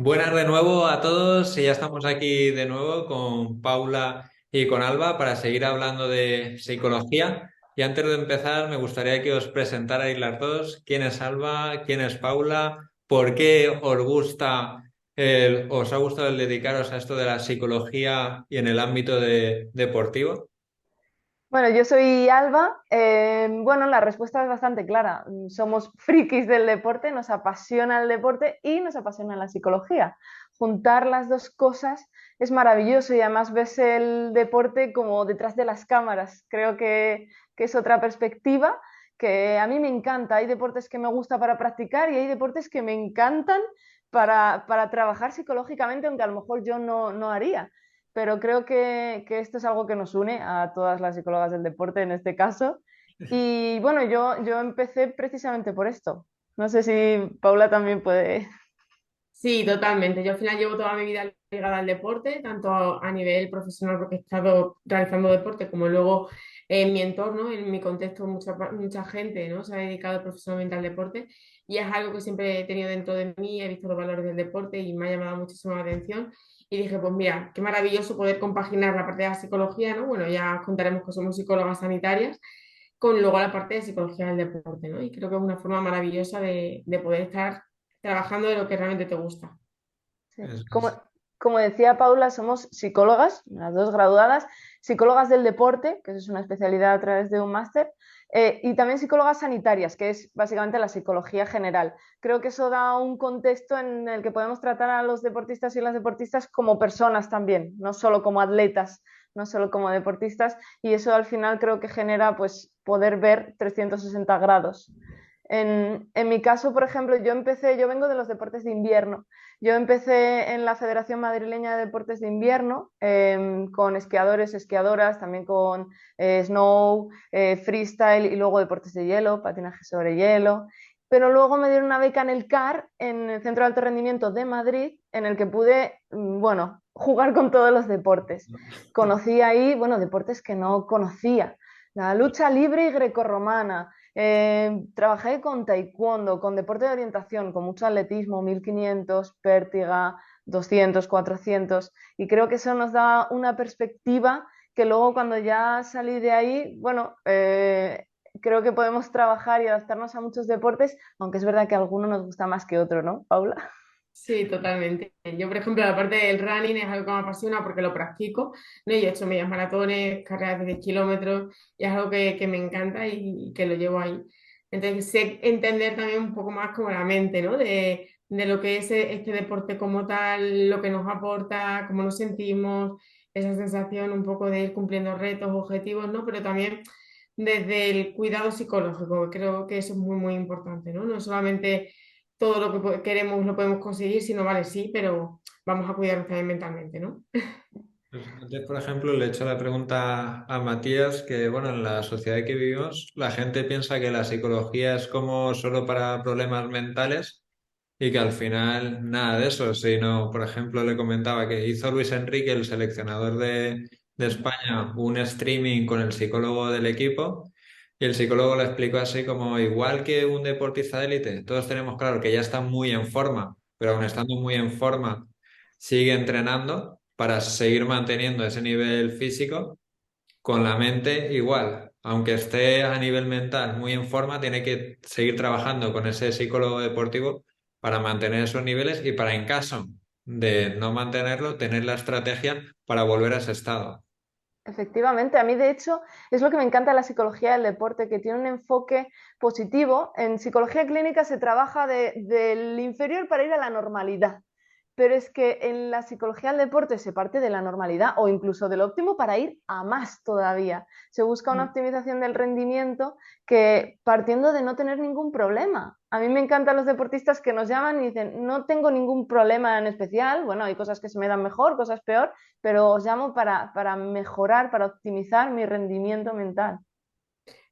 Buenas de nuevo a todos y ya estamos aquí de nuevo con Paula y con Alba para seguir hablando de psicología. Y antes de empezar, me gustaría que os presentarais las dos. ¿Quién es Alba? ¿Quién es Paula? ¿Por qué os ha gustado el dedicaros a esto de la psicología y en el ámbito deportivo? Bueno, yo soy Alba. Bueno, la respuesta es bastante clara. Somos frikis del deporte, nos apasiona el deporte y nos apasiona la psicología. Juntar las dos cosas es maravilloso y además ves el deporte como detrás de las cámaras. Creo que es otra perspectiva que a mí me encanta. Hay deportes que me gusta para practicar y hay deportes que me encantan para trabajar psicológicamente, aunque a lo mejor yo no haría, pero creo que esto es algo que nos une a todas las psicólogas del deporte en este caso. Y bueno, yo empecé precisamente por esto. No sé si Paula también puede. Sí, totalmente. Yo al final llevo toda mi vida ligada al deporte, tanto a nivel profesional porque he estado realizando deporte, como luego en mi entorno, en mi contexto, mucha gente, ¿no? Se ha dedicado profesionalmente al deporte y es algo que siempre he tenido dentro de mí, he visto los valores del deporte y me ha llamado muchísimo la atención. Y dije, pues mira, qué maravilloso poder compaginar la parte de la psicología, ¿no? Bueno, ya os contaremos que somos psicólogas sanitarias, con luego la parte de psicología del deporte, ¿no? Y creo que es una forma maravillosa de poder estar trabajando de lo que realmente te gusta. Sí. Eso Como, es. como decía Paula, somos psicólogas, las dos graduadas, psicólogas del deporte, que eso es una especialidad a través de un máster, y también psicólogas sanitarias, que es básicamente la psicología general. Creo que eso da un contexto en el que podemos tratar a los deportistas y las deportistas como personas también, no solo como atletas, no solo como deportistas, y eso al final creo que genera pues poder ver 360 grados. En mi caso, por ejemplo, yo vengo de los deportes de invierno. Yo empecé en la Federación Madrileña de Deportes de Invierno, con esquiadores, esquiadoras, también con snow, freestyle y luego deportes de hielo, patinaje sobre hielo. Pero luego me dieron una beca en el CAR, en el Centro de Alto Rendimiento de Madrid, en el que pude, bueno, jugar con todos los deportes. Conocí ahí, bueno, deportes que no conocía. La lucha libre y grecorromana. Trabajé con taekwondo, con deporte de orientación, con mucho atletismo, 1500, pértiga, 200, 400, y creo que eso nos da una perspectiva que luego cuando ya salí de ahí, bueno, creo que podemos trabajar y adaptarnos a muchos deportes, aunque es verdad que alguno nos gusta más que otro, ¿no, Paula? Sí, totalmente. Yo, por ejemplo, la parte del running es algo que me apasiona porque lo practico, ¿no? Yo he hecho medias maratones, carreras de 10 kilómetros y es algo que me encanta y que lo llevo ahí. Entonces, sé entender también un poco más como la mente, ¿no? De lo que es este deporte como tal, lo que nos aporta, cómo nos sentimos, esa sensación un poco de ir cumpliendo retos, objetivos, ¿no? Pero también desde el cuidado psicológico, que creo que eso es muy, muy importante, ¿no? No solamente todo lo que queremos lo podemos conseguir, si no vale, sí, pero vamos a cuidarnos también mentalmente, ¿no? Pues antes, por ejemplo, le he hecho la pregunta a Matías que, bueno, en la sociedad que vivimos, la gente piensa que la psicología es como solo para problemas mentales y que al final nada de eso, sino, por ejemplo, le comentaba que hizo Luis Enrique, el seleccionador de España, un streaming con el psicólogo del equipo y el psicólogo le explicó así como, igual que un deportista de élite, todos tenemos claro que ya está muy en forma, pero aun estando muy en forma, sigue entrenando para seguir manteniendo ese nivel físico con la mente igual, aunque esté a nivel mental muy en forma, tiene que seguir trabajando con ese psicólogo deportivo para mantener esos niveles y para en caso de no mantenerlo, tener la estrategia para volver a ese estado. Efectivamente, a mí de hecho es lo que me encanta de la psicología del deporte, que tiene un enfoque positivo. En psicología clínica se trabaja del inferior para ir a la normalidad, pero es que en la psicología del deporte se parte de la normalidad o incluso del óptimo para ir a más todavía. Se busca una optimización del rendimiento que partiendo de no tener ningún problema. A mí me encantan los deportistas que nos llaman y dicen, no tengo ningún problema en especial, bueno, hay cosas que se me dan mejor, cosas peor, pero os llamo para mejorar, para optimizar mi rendimiento mental.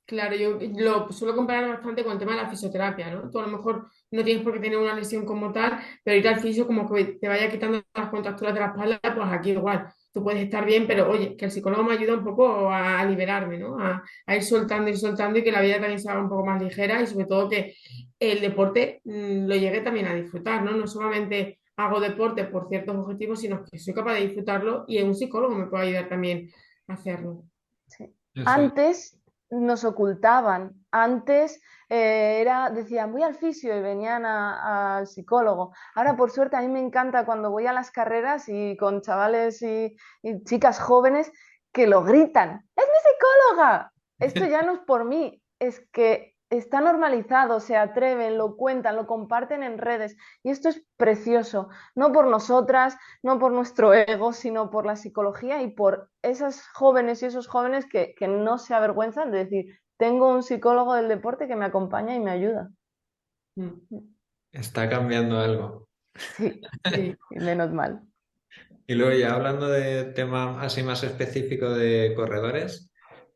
Claro, yo lo suelo comparar bastante con el tema de la fisioterapia, ¿no? Tú a lo mejor no tienes por qué tener una lesión como tal, pero ir al fisio como que te vaya quitando las contracturas de la espalda, pues aquí igual. Tú puedes estar bien, pero oye, que el psicólogo me ayuda un poco a liberarme, ¿no? A ir soltando y que la vida también se haga un poco más ligera y sobre todo que el deporte lo llegue también a disfrutar, ¿no? No solamente hago deporte por ciertos objetivos, sino que soy capaz de disfrutarlo y un psicólogo me puede ayudar también a hacerlo. Sí. Eso es. Antes nos ocultaban, antes decían voy al fisio y venían al psicólogo. Ahora, por suerte, a mí me encanta cuando voy a las carreras y con chavales y chicas jóvenes que lo gritan, ¡es mi psicóloga! Esto ya no es por mí, es que está normalizado, se atreven, lo cuentan, lo comparten en redes y esto es precioso, no por nosotras, no por nuestro ego, sino por la psicología y por esas jóvenes y esos jóvenes que no se avergüenzan de decir, tengo un psicólogo del deporte que me acompaña y me ayuda. Mm. Está cambiando algo. Sí, Sí. y menos mal. Y luego ya hablando de tema así más específico de corredores,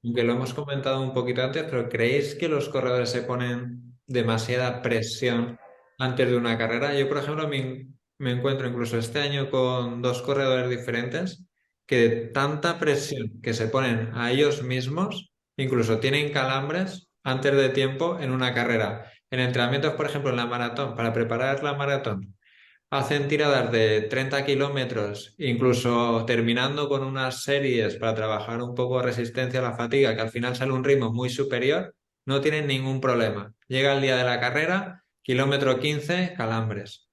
aunque lo hemos comentado un poquito antes, pero ¿creéis que los corredores se ponen demasiada presión antes de una carrera? Yo, por ejemplo, me encuentro incluso este año con dos corredores diferentes que de tanta presión que se ponen a ellos mismos, incluso tienen calambres antes de tiempo en una carrera. En entrenamientos, por ejemplo, en la maratón, para preparar la maratón. Hacen tiradas de 30 kilómetros, incluso terminando con unas series para trabajar un poco de resistencia a la fatiga, que al final sale un ritmo muy superior, no tienen ningún problema. Llega el día de la carrera, kilómetro 15, calambres.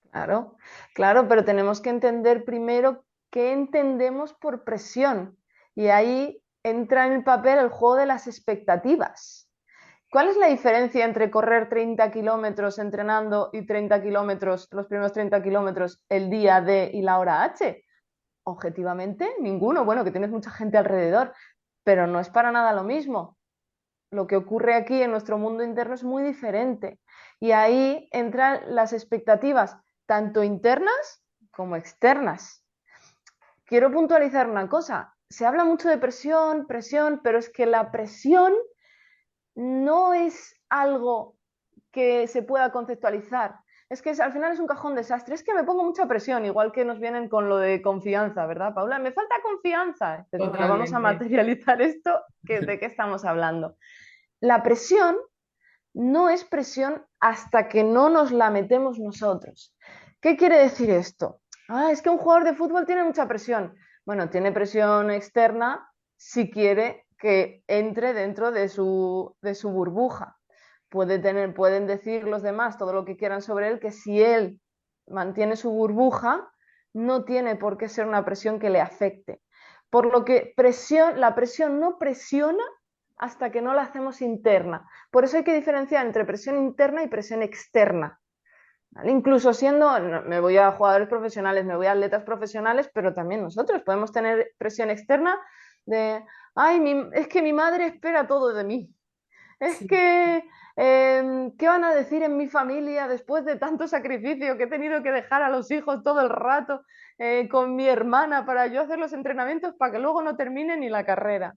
Claro, claro, pero tenemos que entender primero qué entendemos por presión. Y ahí entra en el papel el juego de las expectativas. ¿Cuál es la diferencia entre correr 30 kilómetros entrenando y 30 kilómetros, los primeros 30 kilómetros el día D y la hora H? Objetivamente, ninguno. Bueno, que tienes mucha gente alrededor, pero no es para nada lo mismo. Lo que ocurre aquí en nuestro mundo interno es muy diferente. Y ahí entran las expectativas, tanto internas como externas. Quiero puntualizar una cosa. Se habla mucho de presión, presión, pero es que la presión no es algo que se pueda conceptualizar. Es que al final es un cajón desastre. Es que me pongo mucha presión, igual que nos vienen con lo de confianza, ¿verdad, Paula? Me falta confianza. Bueno, vamos a Totalmente. materializar esto, ¿de qué estamos hablando? La presión no es presión hasta que no nos la metemos nosotros. ¿Qué quiere decir esto? Es que un jugador de fútbol tiene mucha presión. Bueno, tiene presión externa si quiere que entre dentro de su burbuja. Pueden decir los demás todo lo que quieran sobre él, que si él mantiene su burbuja, no tiene por qué ser una presión que le afecte. Por lo que la presión no presiona hasta que no la hacemos interna. Por eso hay que diferenciar entre presión interna y presión externa. ¿Vale? Incluso siendo, me voy a jugadores profesionales, me voy a atletas profesionales, pero también nosotros podemos tener presión externa de, es que mi madre espera todo de mí. Es Sí. que, ¿qué van a decir en mi familia después de tanto sacrificio que he tenido que dejar a los hijos todo el rato con mi hermana para yo hacer los entrenamientos para que luego no termine ni la carrera?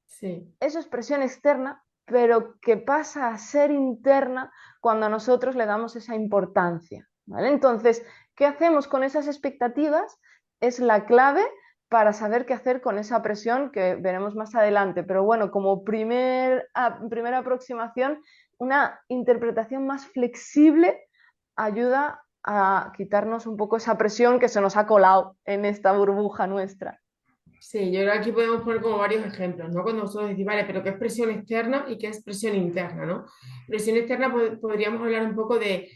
Sí. Eso es presión externa, pero que pasa a ser interna cuando nosotros le damos esa importancia. ¿Vale? Entonces, ¿qué hacemos con esas expectativas? Es la clave para saber qué hacer con esa presión que veremos más adelante. Pero bueno, como primera aproximación, una interpretación más flexible ayuda a quitarnos un poco esa presión que se nos ha colado en esta burbuja nuestra. Sí, yo creo que aquí podemos poner como varios ejemplos, ¿no? Cuando nosotros decimos, vale, pero ¿qué es presión externa y qué es presión interna, ¿no? Presión externa podríamos hablar un poco de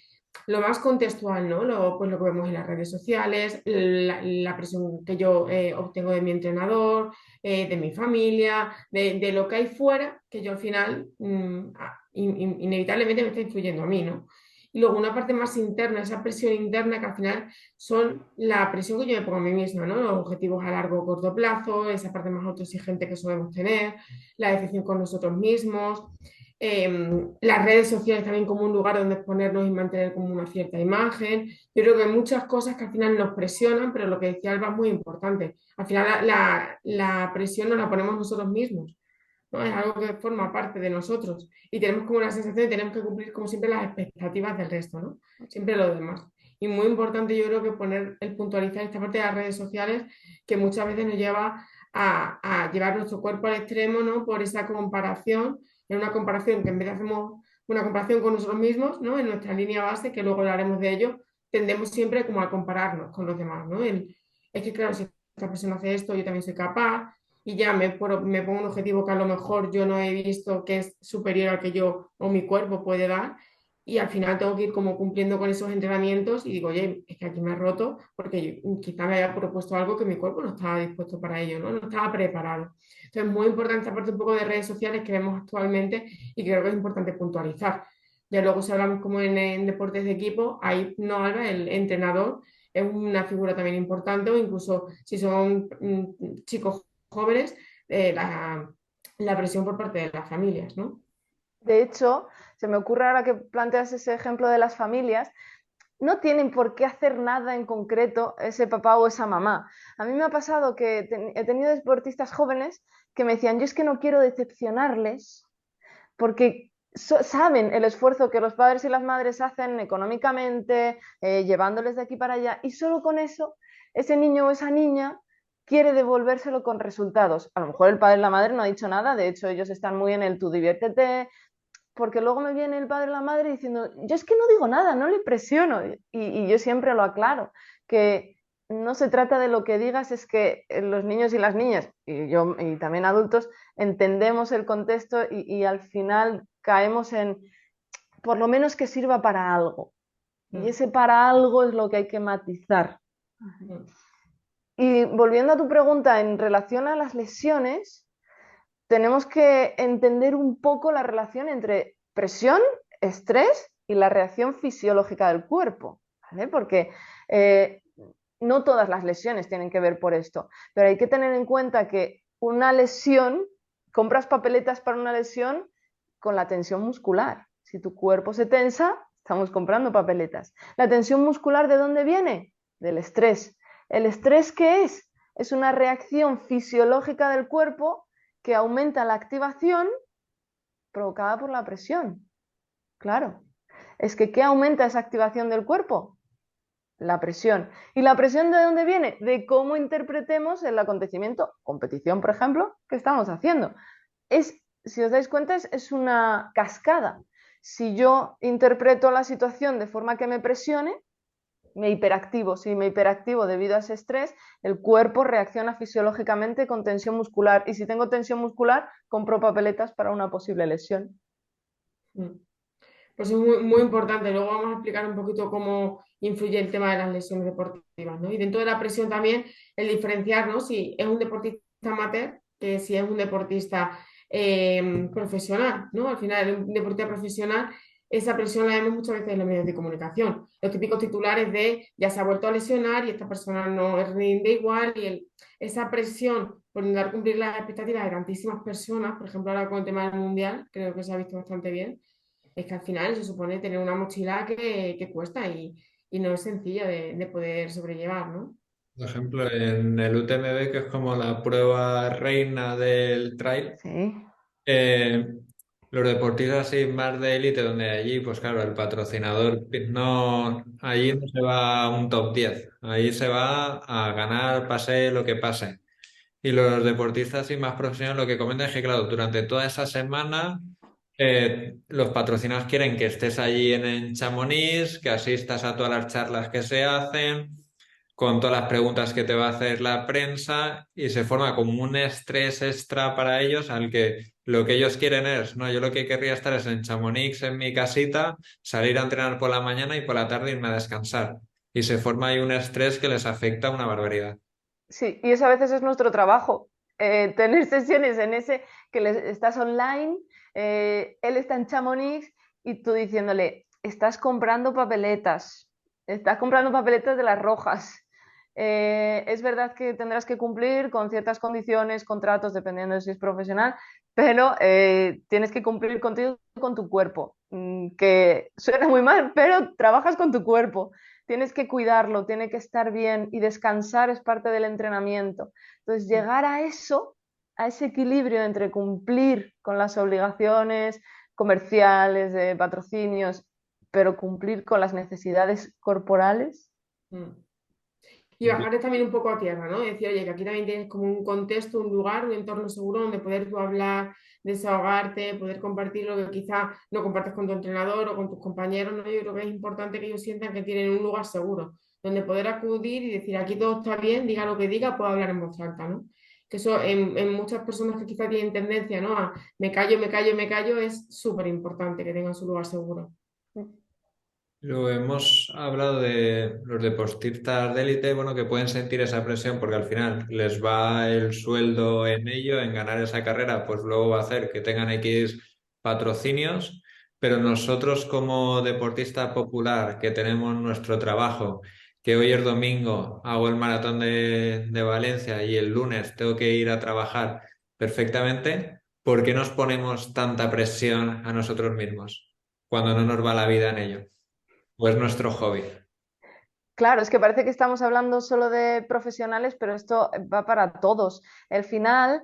lo más contextual, ¿no? Pues lo que vemos en las redes sociales, la presión que yo obtengo de mi entrenador, de mi familia, de lo que hay fuera, que yo al final inevitablemente me está influyendo a mí, ¿no? Y luego una parte más interna, esa presión interna que al final son la presión que yo me pongo a mí misma, ¿no? Los objetivos a largo o corto plazo, esa parte más autoexigente que solemos tener, la decisión con nosotros mismos, las redes sociales también como un lugar donde exponernos y mantener como una cierta imagen. Yo creo que hay muchas cosas que al final nos presionan, pero lo que decía Alba es muy importante. Al final la presión nos la ponemos nosotros mismos, ¿no? Es algo que forma parte de nosotros y tenemos como la sensación de que tenemos que cumplir como siempre las expectativas del resto, ¿no? Siempre lo demás. Y muy importante yo creo que poner el puntualizar esta parte de las redes sociales que muchas veces nos lleva a llevar nuestro cuerpo al extremo, ¿no? Por esa comparación, en una comparación que en vez de hacemos una comparación con nosotros mismos, ¿no? En nuestra línea base, que luego hablaremos de ello, tendemos siempre como a compararnos con los demás, ¿no? Es que claro, si esta persona hace esto, yo también soy capaz, y ya me pongo un objetivo que a lo mejor yo no he visto que es superior al que yo o mi cuerpo puede dar, y al final tengo que ir como cumpliendo con esos entrenamientos y digo, oye, es que aquí me he roto porque quizá me haya propuesto algo que mi cuerpo no estaba dispuesto para ello, ¿no? No estaba preparado. Entonces, muy importante esta parte un poco de redes sociales que vemos actualmente y creo que es importante puntualizar. Ya luego si hablamos como en deportes de equipo, ahí no habla el entrenador, es una figura también importante, o incluso si son chicos jóvenes, la presión por parte de las familias, ¿no? De hecho, se me ocurre ahora que planteas ese ejemplo de las familias, no tienen por qué hacer nada en concreto ese papá o esa mamá. A mí me ha pasado que he tenido deportistas jóvenes que me decían, yo es que no quiero decepcionarles porque saben el esfuerzo que los padres y las madres hacen económicamente, llevándoles de aquí para allá, y solo con eso ese niño o esa niña quiere devolvérselo con resultados. A lo mejor el padre y la madre no ha dicho nada, de hecho ellos están muy en el tú diviértete, porque luego me viene el padre o la madre diciendo, yo es que no digo nada, no le presiono. Y yo siempre lo aclaro, que no se trata de lo que digas, es que los niños y las niñas, y yo y también adultos, entendemos el contexto y al final caemos en, por lo menos que sirva para algo. Y Mm, ese para algo es lo que hay que matizar. mm, Y volviendo a tu pregunta en relación a las lesiones, tenemos que entender un poco la relación entre presión, estrés y la reacción fisiológica del cuerpo, ¿vale? Porque eh, no todas las lesiones tienen que ver por esto, pero hay que tener en cuenta que una lesión, compras papeletas para una lesión con la tensión muscular. Si tu cuerpo se tensa, estamos comprando papeletas. ¿La tensión muscular de dónde viene? Del estrés. ¿El estrés qué es? Es una reacción fisiológica del cuerpo que aumenta la activación provocada por la presión. Claro. Es que ¿qué aumenta esa activación del cuerpo? La presión. ¿Y la presión de dónde viene? De cómo interpretemos el acontecimiento, competición, por ejemplo, que estamos haciendo. Si os dais cuenta, es una cascada. Si yo interpreto la situación de forma que me presione, me hiperactivo. Si me hiperactivo debido a ese estrés, el cuerpo reacciona fisiológicamente con tensión muscular. Y si tengo tensión muscular, compro papeletas para una posible lesión. mm. Pues es muy, muy importante. Luego vamos a explicar un poquito cómo influye el tema de las lesiones deportivas, ¿no? Y dentro de la presión también el diferenciar, ¿no? Si es un deportista amateur, que si es un deportista profesional, ¿no? Al final, un deportista profesional, esa presión la vemos muchas veces en los medios de comunicación. Los típicos titulares de ya se ha vuelto a lesionar y esta persona no rinde igual y esa presión por intentar cumplir las expectativas de tantísimas personas, por ejemplo, ahora con el tema del mundial, creo que se ha visto bastante bien, es que al final se supone tener una mochila que cuesta y no es sencilla de poder sobrellevar, ¿no? Por ejemplo, en el UTMB, que es como la prueba reina del trail, Sí, eh, los deportistas así más de élite, donde allí, pues claro, el patrocinador no, allí no se va a un top 10, ahí se va a ganar, pase lo que pase. Y los deportistas así más profesionales lo que comentan es que, claro, durante toda esa semana los patrocinados quieren que estés allí en Chamonix, que asistas a todas las charlas que se hacen, con todas las preguntas que te va a hacer la prensa, y se forma como un estrés extra para ellos al que lo que ellos quieren es, no, yo lo que querría estar es en Chamonix, en mi casita, salir a entrenar por la mañana y por la tarde irme a descansar. Y se forma ahí un estrés que les afecta una barbaridad. sí, y eso a veces es nuestro trabajo. Tener sesiones en ese que estás online, él está en Chamonix y tú diciéndole, estás comprando papeletas de las rojas. Es verdad que tendrás que cumplir con ciertas condiciones, contratos, dependiendo de si es profesional, pero tienes que cumplir contigo y con tu cuerpo, que suena muy mal, pero trabajas con tu cuerpo. Tienes que cuidarlo, tiene que estar bien y descansar es parte del entrenamiento. Entonces, llegar a eso, a ese equilibrio entre cumplir con las obligaciones comerciales, de patrocinios, pero cumplir con las necesidades corporales. Mm. Y bajarles también un poco a tierra, ¿no? Decir, oye, que aquí también tienes como un contexto, un lugar, un entorno seguro donde poder tú hablar, desahogarte, poder compartir lo que quizá no compartes con tu entrenador o con tus compañeros, ¿no? Yo creo que es importante que ellos sientan que tienen un lugar seguro, donde poder acudir y decir, aquí todo está bien, diga lo que diga, puedo hablar en voz alta, ¿no? Que eso en muchas personas que quizá tienen tendencia, ¿no? A me callo, me callo, me callo, es súper importante que tengan su lugar seguro. Luego hemos hablado de los deportistas de élite, bueno, que pueden sentir esa presión porque al final les va el sueldo en ello, en ganar esa carrera, pues luego va a hacer que tengan X patrocinios, pero nosotros como deportista popular que tenemos nuestro trabajo, que hoy es domingo, hago el maratón de Valencia y el lunes tengo que ir a trabajar perfectamente, ¿por qué nos ponemos tanta presión a nosotros mismos cuando no nos va la vida en ello? Pues nuestro hobby. Claro, es que parece que estamos hablando solo de profesionales, pero esto va para todos. Al final,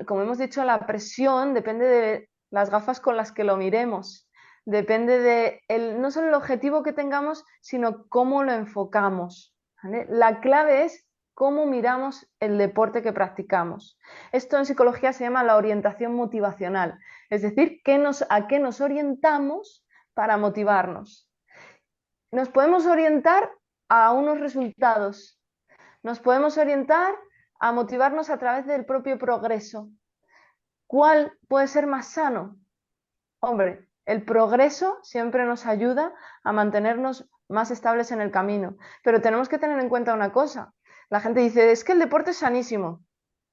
como hemos dicho, la presión depende de las gafas con las que lo miremos. Depende de no solo el objetivo que tengamos, sino cómo lo enfocamos. ¿Vale? La clave es cómo miramos el deporte que practicamos. Esto en psicología se llama la orientación motivacional, es decir, a qué nos orientamos para motivarnos. Nos podemos orientar a unos resultados, nos podemos orientar a motivarnos a través del propio progreso. ¿Cuál puede ser más sano? Hombre, el progreso siempre nos ayuda a mantenernos más estables en el camino, pero tenemos que tener en cuenta una cosa. La gente dice, es que el deporte es sanísimo.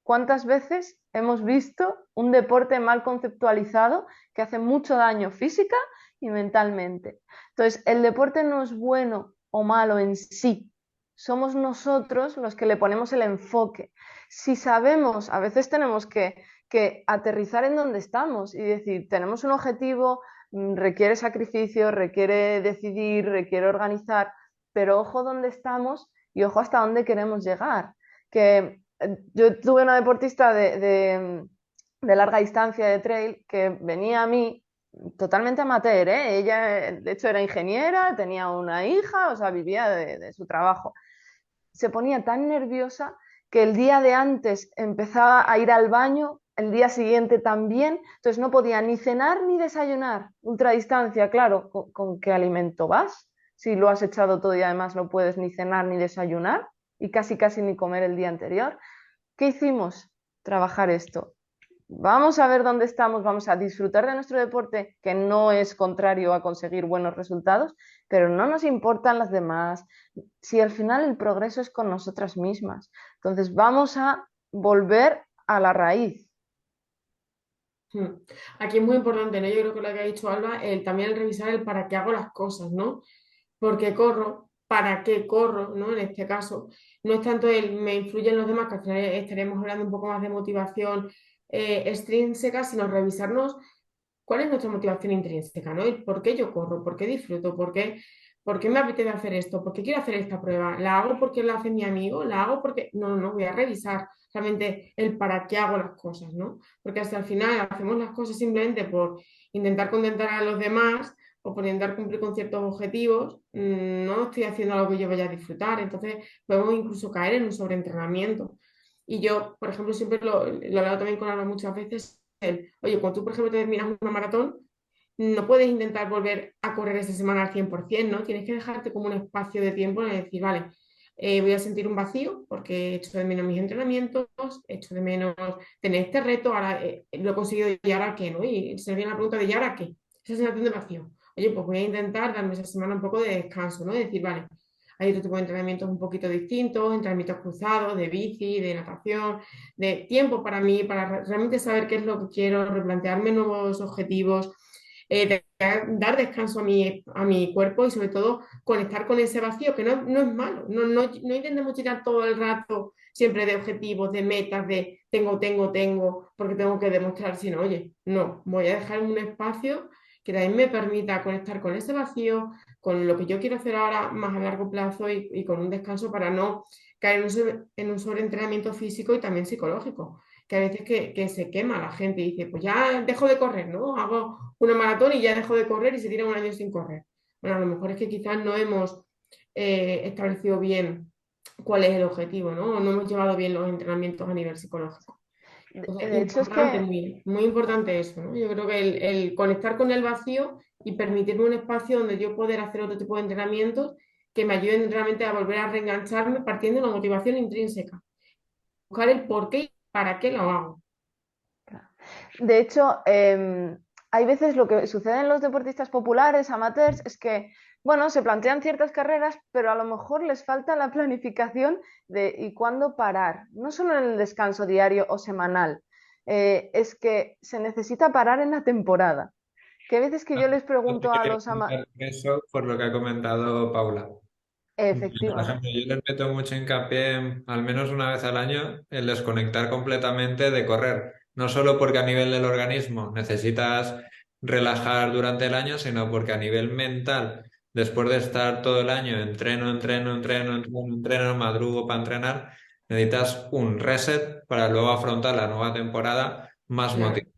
¿Cuántas veces hemos visto un deporte mal conceptualizado que hace mucho daño física y mentalmente? Entonces, el deporte no es bueno o malo en sí. Somos nosotros los que le ponemos el enfoque. Si sabemos, a veces tenemos que aterrizar en donde estamos y decir, tenemos un objetivo, requiere sacrificio, requiere decidir, requiere organizar, pero ojo dónde estamos y ojo hasta dónde queremos llegar. Que yo tuve una deportista de larga distancia de trail que venía a mí totalmente amateur, ¿eh? Ella, de hecho, era ingeniera, tenía una hija, o sea, vivía de su trabajo. Se ponía tan nerviosa que el día de antes empezaba a ir al baño, el día siguiente también, entonces no podía ni cenar ni desayunar. Ultradistancia, claro, ¿con qué alimento vas? Si lo has echado todo y además no puedes ni cenar ni desayunar y casi casi ni comer el día anterior. ¿Qué hicimos? Trabajar esto. Vamos a ver dónde estamos, vamos a disfrutar de nuestro deporte, que no es contrario a conseguir buenos resultados, pero no nos importan las demás. Si al final el progreso es con nosotras mismas, entonces vamos a volver a la raíz. Hmm. Aquí es muy importante, ¿no? Yo creo que lo que ha dicho Alba, también el revisar el para qué hago las cosas, ¿no? ¿Por qué corro? ¿Para qué corro? ¿No? En este caso, no es tanto el me influyen los demás, que al final estaremos hablando un poco más de motivación extrínseca, sino revisarnos cuál es nuestra motivación intrínseca, ¿no? El por qué yo corro, por qué disfruto, por qué me apetece hacer esto, por qué quiero hacer esta prueba, la hago porque lo hace mi amigo, la hago porque, no, voy a revisar realmente el para qué hago las cosas, ¿no? Porque hasta el final hacemos las cosas simplemente por intentar contentar a los demás o por intentar cumplir con ciertos objetivos, no estoy haciendo algo que yo vaya a disfrutar, entonces podemos incluso caer en un sobreentrenamiento. Y yo, por ejemplo, siempre lo he hablado también con Ana muchas veces, oye, cuando tú, por ejemplo, te terminas una maratón, no puedes intentar volver a correr esa semana al 100%, ¿no? Tienes que dejarte como un espacio de tiempo en el decir, vale, voy a sentir un vacío porque he hecho de menos mis entrenamientos, he hecho de menos tener este reto, ahora lo he conseguido y ahora qué, ¿no? Y se viene la pregunta de ¿y ahora qué? Esa sensación de vacío. Oye, pues voy a intentar darme esa semana un poco de descanso, ¿no? Decir, vale, hay otro tipo de entrenamientos un poquito distintos, entrenamientos cruzados, de bici, de natación, de tiempo para mí, para realmente saber qué es lo que quiero, replantearme nuevos objetivos, dar descanso a mi cuerpo y sobre todo conectar con ese vacío, que no es malo, no intentemos tirar todo el rato siempre de objetivos, de metas, de tengo, porque tengo que demostrar, sino, oye, no, voy a dejar un espacio que también me permita conectar con ese vacío, con lo que yo quiero hacer ahora más a largo plazo y con un descanso para no caer en un sobreentrenamiento físico y también psicológico, que a veces que se quema la gente y dice, pues ya dejo de correr, ¿no? Hago una maratón y ya dejo de correr y se tira un año sin correr. Bueno, a lo mejor es que quizás no hemos establecido bien cuál es el objetivo, ¿no? O no hemos llevado bien los entrenamientos a nivel psicológico. Entonces, De hecho, es importante, que muy, muy importante eso, ¿no? Yo creo que el conectar con el vacío y permitirme un espacio donde yo poder hacer otro tipo de entrenamientos que me ayuden realmente a volver a reengancharme partiendo de una motivación intrínseca. Buscar el por qué y para qué lo hago. De hecho, hay veces lo que sucede en los deportistas populares, amateurs, es que, bueno, se plantean ciertas carreras, pero a lo mejor les falta la planificación de y cuándo parar. No solo en el descanso diario o semanal, es que se necesita parar en la temporada. Que hay veces que yo les No te pregunto a quería los amateurs, comentar eso por lo que ha comentado Paula. Por efectivamente, ejemplo, yo les meto mucho hincapié al menos una vez al año, el desconectar completamente de correr. No solo porque a nivel del organismo necesitas relajar durante el año, sino porque a nivel mental, después de estar todo el año entreno, madrugo para entrenar, necesitas un reset para luego afrontar la nueva temporada más Claro. motivado.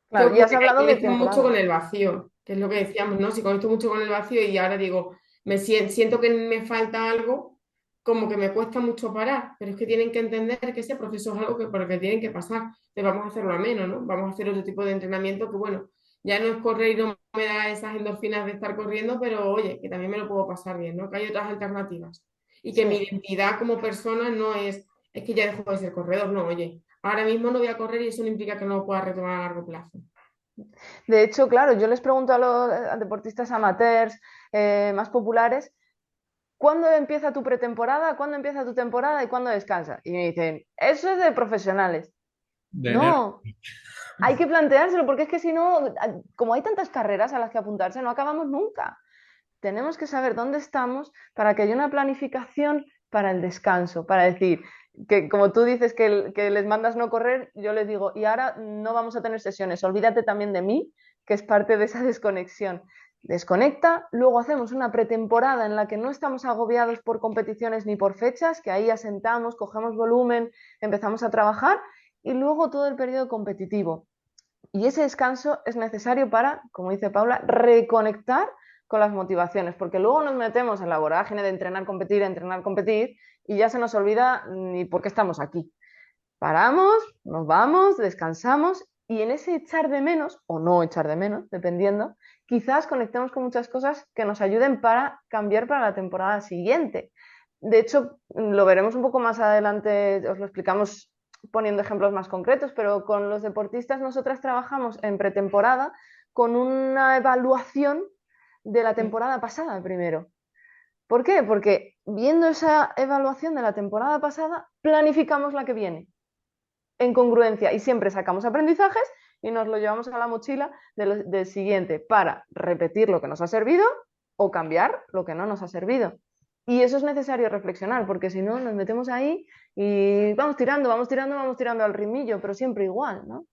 ¿Qué claro, ya has ocurre? Que ahí hablado de conecto mucho con temporada. el vacío, que es lo que decíamos, ¿no? Si conecto mucho con el vacío y ahora digo, siento que me falta algo, como que me cuesta mucho parar, pero es que tienen que entender que ese proceso es algo que por el que tienen que pasar. Entonces vamos a hacerlo ameno, ¿no? Vamos a hacer otro tipo de entrenamiento que, bueno, ya no es correr y no me da esas endorfinas de estar corriendo, pero oye, que también me lo puedo pasar bien, ¿no? Que hay otras alternativas. Y que Sí. mi identidad como persona no es que ya dejo de ser corredor, no, oye, ahora mismo no voy a correr y eso no implica que no lo pueda retomar a largo plazo. De hecho, claro, yo les pregunto a los a deportistas amateurs más populares, ¿cuándo empieza tu pretemporada? ¿Cuándo empieza tu temporada? ¿Y cuándo descansa? Y me dicen, eso es de profesionales. De enero. No, hay que planteárselo porque es que si no, como hay tantas carreras a las que apuntarse, no acabamos nunca. Tenemos que saber dónde estamos para que haya una planificación para el descanso, para decir que como tú dices que les mandas no correr, yo les digo, y ahora no vamos a tener sesiones, olvídate también de mí, que es parte de esa desconexión. Desconecta, luego hacemos una pretemporada en la que no estamos agobiados por competiciones ni por fechas, que ahí asentamos, cogemos volumen, empezamos a trabajar y luego todo el periodo competitivo. Y ese descanso es necesario para, como dice Paula, reconectar con las motivaciones, porque luego nos metemos en la vorágine de entrenar, competir, y ya se nos olvida ni por qué estamos aquí. Paramos, nos vamos, descansamos y en ese echar de menos, o no echar de menos, dependiendo, quizás conectemos con muchas cosas que nos ayuden para cambiar para la temporada siguiente. De hecho, lo veremos un poco más adelante, os lo explicamos poniendo ejemplos más concretos, pero con los deportistas nosotras trabajamos en pretemporada con una evaluación de la temporada pasada primero. ¿Por qué? Porque viendo esa evaluación de la temporada pasada, planificamos la que viene en congruencia y siempre sacamos aprendizajes y nos lo llevamos a la mochila del siguiente para repetir lo que nos ha servido o cambiar lo que no nos ha servido. Y eso es necesario reflexionar, porque si no nos metemos ahí y vamos tirando al rimillo, pero siempre igual, ¿no?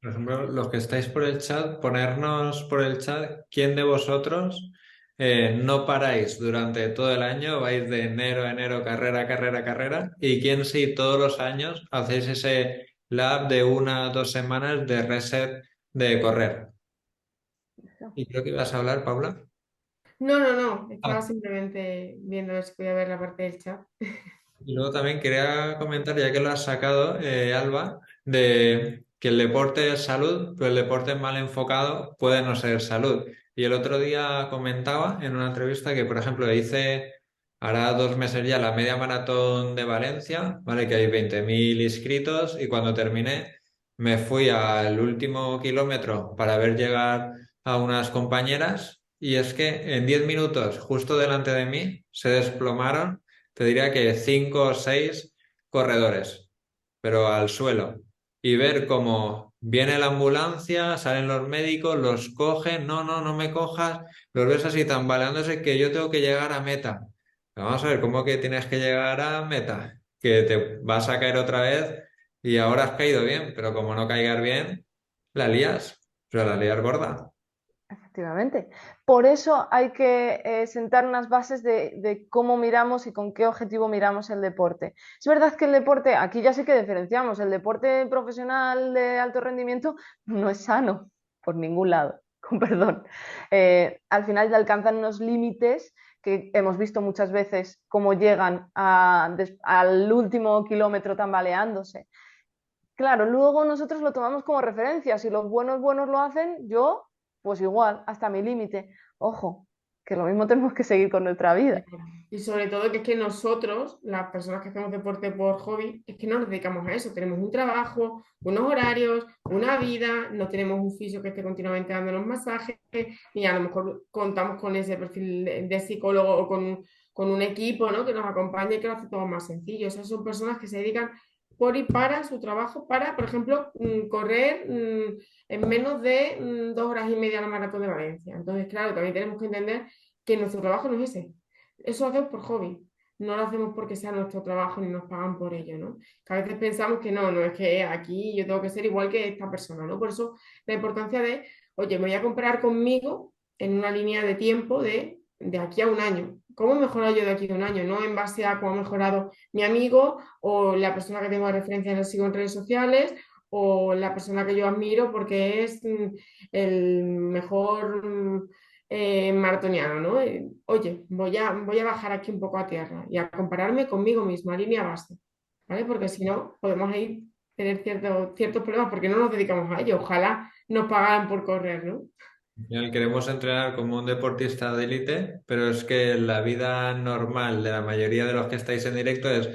Por ejemplo, los que estáis por el chat, ponernos por el chat quién de vosotros no paráis durante todo el año, vais de enero a enero, carrera, y quién sí todos los años hacéis ese lab de 1 o 2 semanas de reset de correr. Y creo que ibas a hablar, Paula. No, no, no, estaba Ah, simplemente viendo a ver si podía ver la parte del chat. y luego también quería comentar, ya que lo has sacado, Alba, de que el deporte es salud, pero el deporte mal enfocado puede no ser salud. Y el otro día comentaba en una entrevista que, por ejemplo, hice, hará 2 meses ya, la media maratón de Valencia, ¿vale? Que hay 20.000 inscritos y cuando terminé me fui al último kilómetro para ver llegar a unas compañeras y es que en 10 minutos, justo delante de mí, se desplomaron, te diría que 5 o 6 corredores, pero al suelo. Y ver cómo viene la ambulancia, salen los médicos, los cogen, no, no, no me cojas, los ves así tambaleándose que yo tengo que llegar a meta. Pero vamos a ver, ¿cómo que tienes que llegar a meta? Que te vas a caer otra vez y ahora has caído bien, pero como no caigas bien, la lías, pero la lías gorda. Efectivamente. Por eso hay que sentar unas bases de cómo miramos y con qué objetivo miramos el deporte. Es verdad que el deporte, aquí ya sí que diferenciamos, el deporte profesional de alto rendimiento no es sano por ningún lado, con perdón. Al final alcanzan unos límites que hemos visto muchas veces cómo llegan al último kilómetro tambaleándose. Claro, luego nosotros lo tomamos como referencia. Si los buenos lo hacen, yo, pues igual, hasta mi límite. Ojo, que lo mismo tenemos que seguir con nuestra vida. Y sobre todo que es que nosotros, las personas que hacemos deporte por hobby, es que no nos dedicamos a eso. Tenemos un trabajo, unos horarios, una vida, no tenemos un fisio que esté continuamente dándonos masajes y a lo mejor contamos con ese perfil de psicólogo o con un equipo, ¿no? Que nos acompañe y que lo hace todo más sencillo. Esas son personas que se dedican por y para su trabajo, para, por ejemplo, correr en menos de 2 horas y media la maratón de Valencia. Entonces, claro, también tenemos que entender que nuestro trabajo no es ese. Eso lo hacemos por hobby, no lo hacemos porque sea nuestro trabajo ni nos pagan por ello, ¿no? Que a veces pensamos que no es que aquí yo tengo que ser igual que esta persona, ¿no? Por eso la importancia de, oye, me voy a comparar conmigo en una línea de tiempo de aquí a un año. ¿Cómo he mejorado yo de aquí a un año? No en base a cómo ha mejorado mi amigo o la persona que tengo de referencia en el sigo en redes sociales o la persona que yo admiro porque es el mejor maratoniano, ¿no? Oye, voy a bajar aquí un poco a tierra y a compararme conmigo misma, línea base, ¿vale? Porque si no, podemos ahí tener ciertos problemas porque no nos dedicamos a ello. Ojalá nos pagaran por correr, ¿no? Al final queremos entrenar como un deportista de élite, pero es que la vida normal de la mayoría de los que estáis en directo es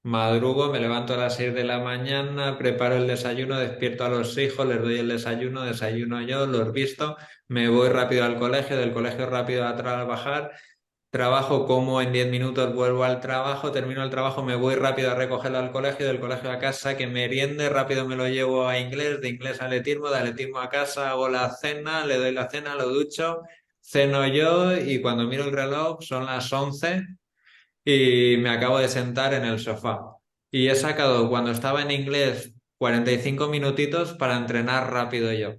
madrugo, me levanto a las 6 de la mañana, preparo el desayuno, despierto a los hijos, les doy el desayuno, desayuno yo, los visto, me voy rápido al colegio, del colegio rápido a trabajar. Trabajo como en 10 minutos, vuelvo al trabajo, termino el trabajo, me voy rápido a recogerlo al colegio, del colegio a casa, que meriende, rápido me lo llevo a inglés, de inglés a atletismo, de atletismo a casa, hago la cena, le doy la cena, lo ducho, ceno yo y cuando miro el reloj son las 11 y me acabo de sentar en el sofá. Y he sacado cuando estaba en inglés 45 minutitos para entrenar rápido yo.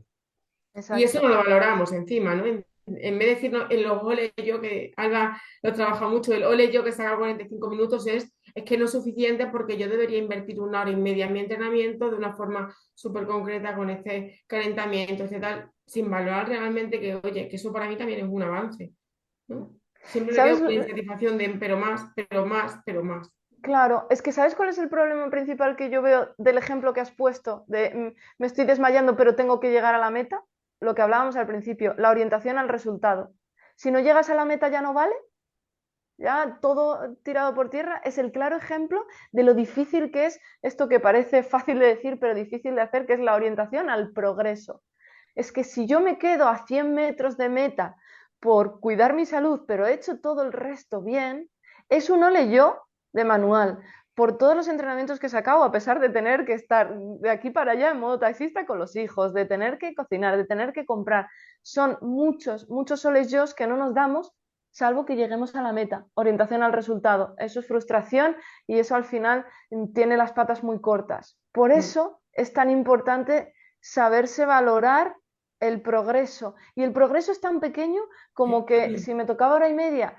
Y eso Exacto. no lo valoramos encima, ¿no? En vez de decirnos en los ole yo, que Alba lo trabaja mucho, el ole yo que saca 45 minutos es que no es suficiente porque yo debería invertir 1 hora y media en mi entrenamiento de una forma súper concreta con este calentamiento, este tal, sin valorar realmente que, oye, que eso para mí también es un avance, ¿no? Siempre me ¿Sabes? quedo con la insatisfacción de pero más, pero más, pero más. Claro, es que ¿sabes cuál es el problema principal que yo veo del ejemplo que has puesto de me estoy desmayando pero tengo que llegar a la meta? Lo que hablábamos al principio, la orientación al resultado. Si no llegas a la meta ya no vale, ya todo tirado por tierra, es el claro ejemplo de lo difícil que es esto que parece fácil de decir pero difícil de hacer, que es la orientación al progreso. Es que si yo me quedo a 100 metros de meta por cuidar mi salud, pero he hecho todo el resto bien, es un ole yo de manual, por todos los entrenamientos que he sacado, a pesar de tener que estar de aquí para allá en modo taxista con los hijos, de tener que cocinar, de tener que comprar. Son muchos, muchos soles yo que no nos damos, salvo que lleguemos a la meta, orientación al resultado. Eso es frustración y eso al final tiene las patas muy cortas. Por eso es tan importante saberse valorar el progreso. Y el progreso es tan pequeño como que si me tocaba hora y media,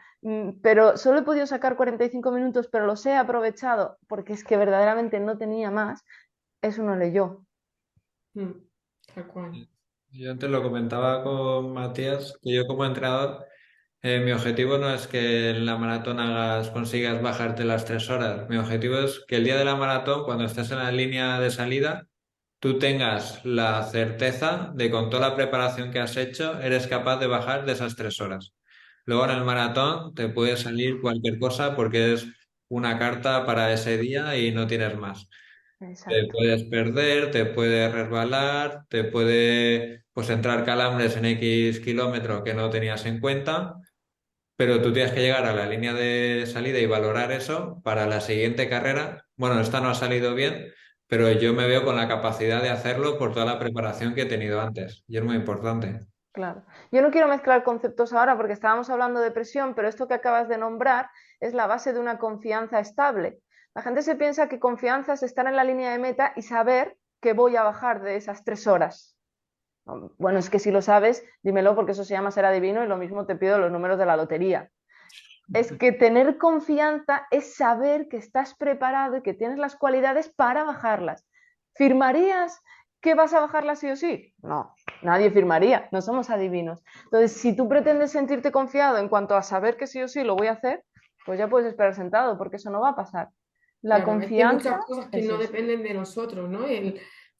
pero solo he podido sacar 45 minutos, pero los he aprovechado porque es que verdaderamente no tenía más, eso no leyó. Tal cual. Yo antes lo comentaba con Matías, que yo como entrenador, mi objetivo no es que en la maratón consigas bajarte las 3 horas. Mi objetivo es que el día de la maratón, cuando estés en la línea de salida, tú tengas la certeza de con toda la preparación que has hecho, eres capaz de bajar de esas 3 horas. Luego en el maratón te puede salir cualquier cosa porque es una carta para ese día y no tienes más. Te Exacto. puedes perder, te puede resbalar, te puede pues entrar calambres en X kilómetro que no tenías en cuenta, pero tú tienes que llegar a la línea de salida y valorar eso para la siguiente carrera. Bueno, esta no ha salido bien, pero yo me veo con la capacidad de hacerlo por toda la preparación que he tenido antes y es muy importante. Claro. Yo no quiero mezclar conceptos ahora porque estábamos hablando de presión, pero esto que acabas de nombrar es la base de una confianza estable. La gente se piensa que confianza es estar en la línea de meta y saber que voy a bajar de esas 3 horas. Bueno, es que si lo sabes, dímelo porque eso se llama ser adivino y lo mismo te pido los números de la lotería. Es que tener confianza es saber que estás preparado y que tienes las cualidades para bajarlas. ¿Firmarías ¿Que vas a bajarla sí o sí? No, nadie firmaría, no somos adivinos. Entonces, si tú pretendes sentirte confiado en cuanto a saber que sí o sí lo voy a hacer, pues ya puedes esperar sentado, porque eso no va a pasar. La Claro, es que hay confianza muchas cosas que es no eso. dependen de nosotros, ¿no?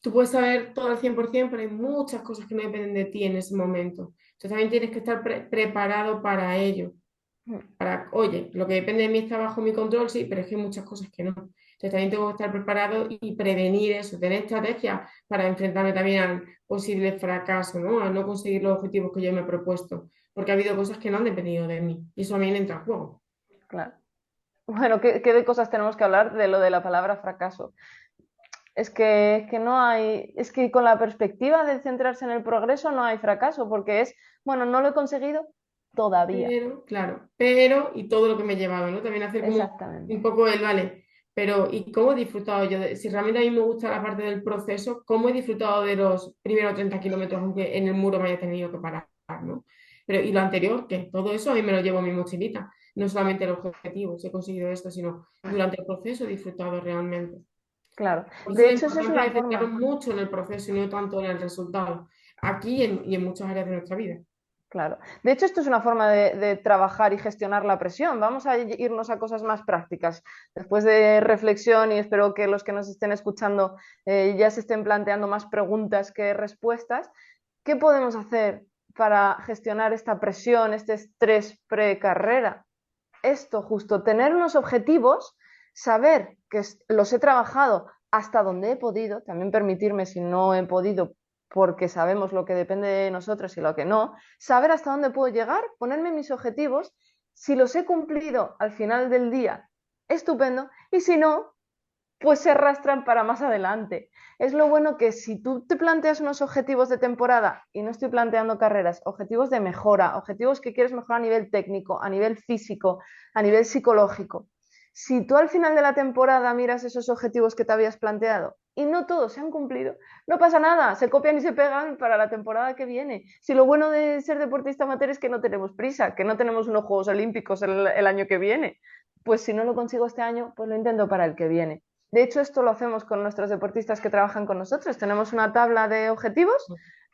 Tú puedes saber todo al 100%, pero hay muchas cosas que no dependen de ti en ese momento. Entonces también tienes que estar preparado para ello. Oye, lo que depende de mí está bajo mi control, sí, pero es que hay muchas cosas que no. Entonces también tengo que estar preparado y prevenir eso, tener estrategias para enfrentarme también al posible fracaso, ¿no? A no conseguir los objetivos que yo me he propuesto, porque ha habido cosas que no han dependido de mí y eso también entra en juego. Claro. Bueno, ¿qué de cosas tenemos que hablar de lo de la palabra fracaso? Es que no hay, es que con la perspectiva de centrarse en el progreso no hay fracaso, porque es, bueno, no lo he conseguido todavía. Pero, claro, pero y todo lo que me he llevado, ¿no? También hacer como Exactamente. un poco el, vale, pero ¿y cómo he disfrutado yo? Si realmente a mí me gusta la parte del proceso, ¿cómo he disfrutado de los primeros 30 kilómetros, aunque en el muro me haya tenido que parar, ¿no? Pero, y lo anterior, que todo eso a mí me lo llevo en mi mochilita, no solamente el objetivo, si he conseguido esto, sino durante el proceso he disfrutado realmente. Claro. Por eso De la hecho, eso es importancia una de centrarnos forma. mucho en el proceso y no tanto en el resultado, aquí y en muchas áreas de nuestra vida. Claro. De hecho, esto es una forma de trabajar y gestionar la presión. Vamos a irnos a cosas más prácticas. Después de reflexión, y espero que los que nos estén escuchando ya se estén planteando más preguntas que respuestas, ¿qué podemos hacer para gestionar esta presión, este estrés precarrera? Esto justo, tener unos objetivos, saber que los he trabajado hasta donde he podido, también permitirme si no he podido, porque sabemos lo que depende de nosotros y lo que no, saber hasta dónde puedo llegar, ponerme mis objetivos, si los he cumplido al final del día, estupendo, y si no, pues se arrastran para más adelante. Es lo bueno que si tú te planteas unos objetivos de temporada, y no estoy planteando carreras, objetivos de mejora, objetivos que quieres mejorar a nivel técnico, a nivel físico, a nivel psicológico, si tú al final de la temporada miras esos objetivos que te habías planteado y no todos se han cumplido, no pasa nada, se copian y se pegan para la temporada que viene. Si lo bueno de ser deportista amateur es que no tenemos prisa, que no tenemos unos Juegos Olímpicos el año que viene, pues si no lo consigo este año, pues lo intento para el que viene. De hecho, esto lo hacemos con nuestros deportistas que trabajan con nosotros. Tenemos una tabla de objetivos,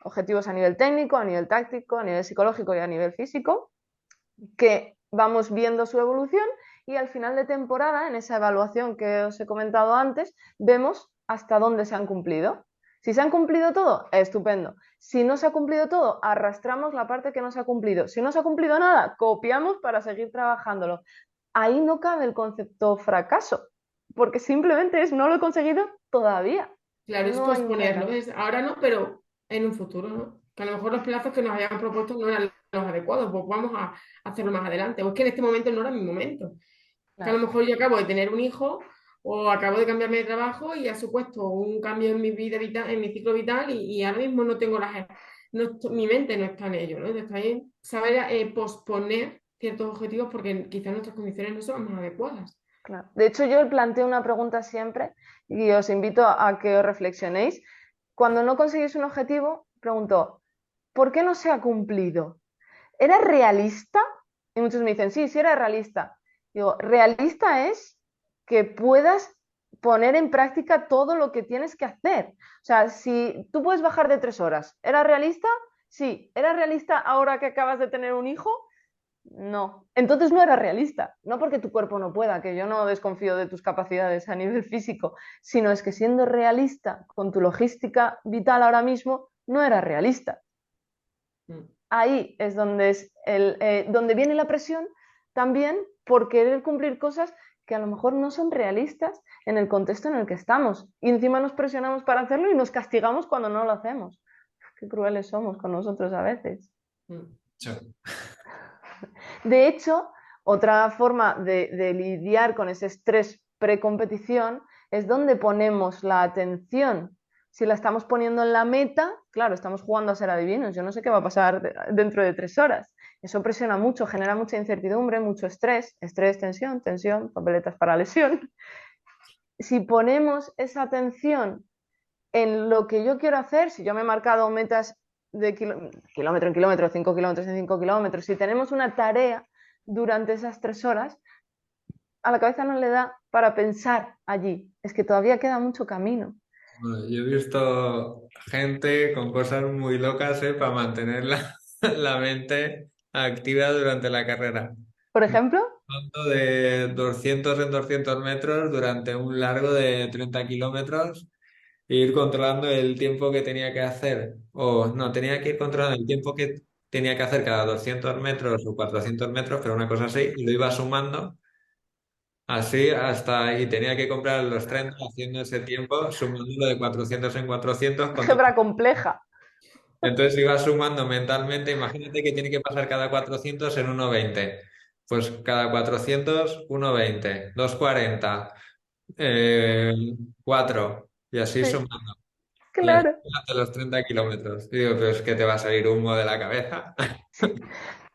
objetivos a nivel técnico, a nivel táctico, a nivel psicológico y a nivel físico, que vamos viendo su evolución y al final de temporada, en esa evaluación que os he comentado antes, vemos hasta dónde se han cumplido. Si se han cumplido todo, estupendo. Si no se ha cumplido todo, arrastramos la parte que no se ha cumplido. Si no se ha cumplido nada, copiamos para seguir trabajándolo. Ahí no cabe el concepto fracaso, porque simplemente es no lo he conseguido todavía. Claro, es No hay un posponerlo, fracaso. es ahora no, pero en un futuro, ¿no? Que a lo mejor los plazos que nos habían propuesto no eran los adecuados, pues vamos a hacerlo más adelante. O es que en este momento no era mi momento. Que a lo Claro, mejor yo acabo de tener un hijo o acabo de cambiarme de trabajo y ha supuesto un cambio en mi vida vital, en mi ciclo vital y ahora mismo no tengo mi mente no está en ello, ¿no? Entonces también saber posponer ciertos objetivos porque quizás nuestras condiciones no son las más adecuadas. claro. De hecho, yo planteo una pregunta siempre y os invito a que os reflexionéis. Cuando no conseguís un objetivo, pregunto, ¿por qué no se ha cumplido? ¿Era realista? Y muchos me dicen, sí, sí era realista. Digo, realista es que puedas poner en práctica todo lo que tienes que hacer. O sea, si tú puedes bajar de 3 horas, ¿era realista? Sí. ¿Era realista ahora que acabas de tener un hijo? No. Entonces no era realista. No porque tu cuerpo no pueda, que yo no desconfío de tus capacidades a nivel físico, sino es que siendo realista con tu logística vital ahora mismo, no era realista. Mm. Ahí es donde viene la presión también por querer cumplir cosas que a lo mejor no son realistas en el contexto en el que estamos. Y encima nos presionamos para hacerlo y nos castigamos cuando no lo hacemos. Qué crueles somos con nosotros a veces. Mm. Sí. De hecho, otra forma de lidiar con ese estrés precompetición es donde ponemos la atención. Si la estamos poniendo en la meta, claro, estamos jugando a ser adivinos. Yo no sé qué va a pasar dentro de 3 horas. Eso presiona mucho, genera mucha incertidumbre, mucho estrés, estrés, tensión, tensión, papeletas para lesión. Si ponemos esa atención en lo que yo quiero hacer, si yo me he marcado metas de kilómetro en kilómetro, 5 kilómetros en 5 kilómetros, si tenemos una tarea durante esas 3 horas, a la cabeza no le da para pensar allí. Es que todavía queda mucho camino. Bueno, yo he visto gente con cosas muy locas, para mantener la mente activa durante la carrera. Por ejemplo, Salto de 200 en 200 metros durante un largo de 30 kilómetros e ir controlando el tiempo que tenía que hacer. O no, tenía que ir controlando el tiempo que tenía que hacer cada 200 metros o 400 metros, pero una cosa así, y lo iba sumando así hasta y tenía que comprar los 30 haciendo ese tiempo, sumándolo de 400 en 400. álgebra compleja. Entonces iba sumando mentalmente, imagínate que tiene que pasar cada 400 en 1,20. Pues cada 400, 1,20, 2,40, eh, 4, y así Sí, sumando. Y así claro. hasta los 30 kilómetros. Y digo, pero es que te va a salir humo de la cabeza. Sí.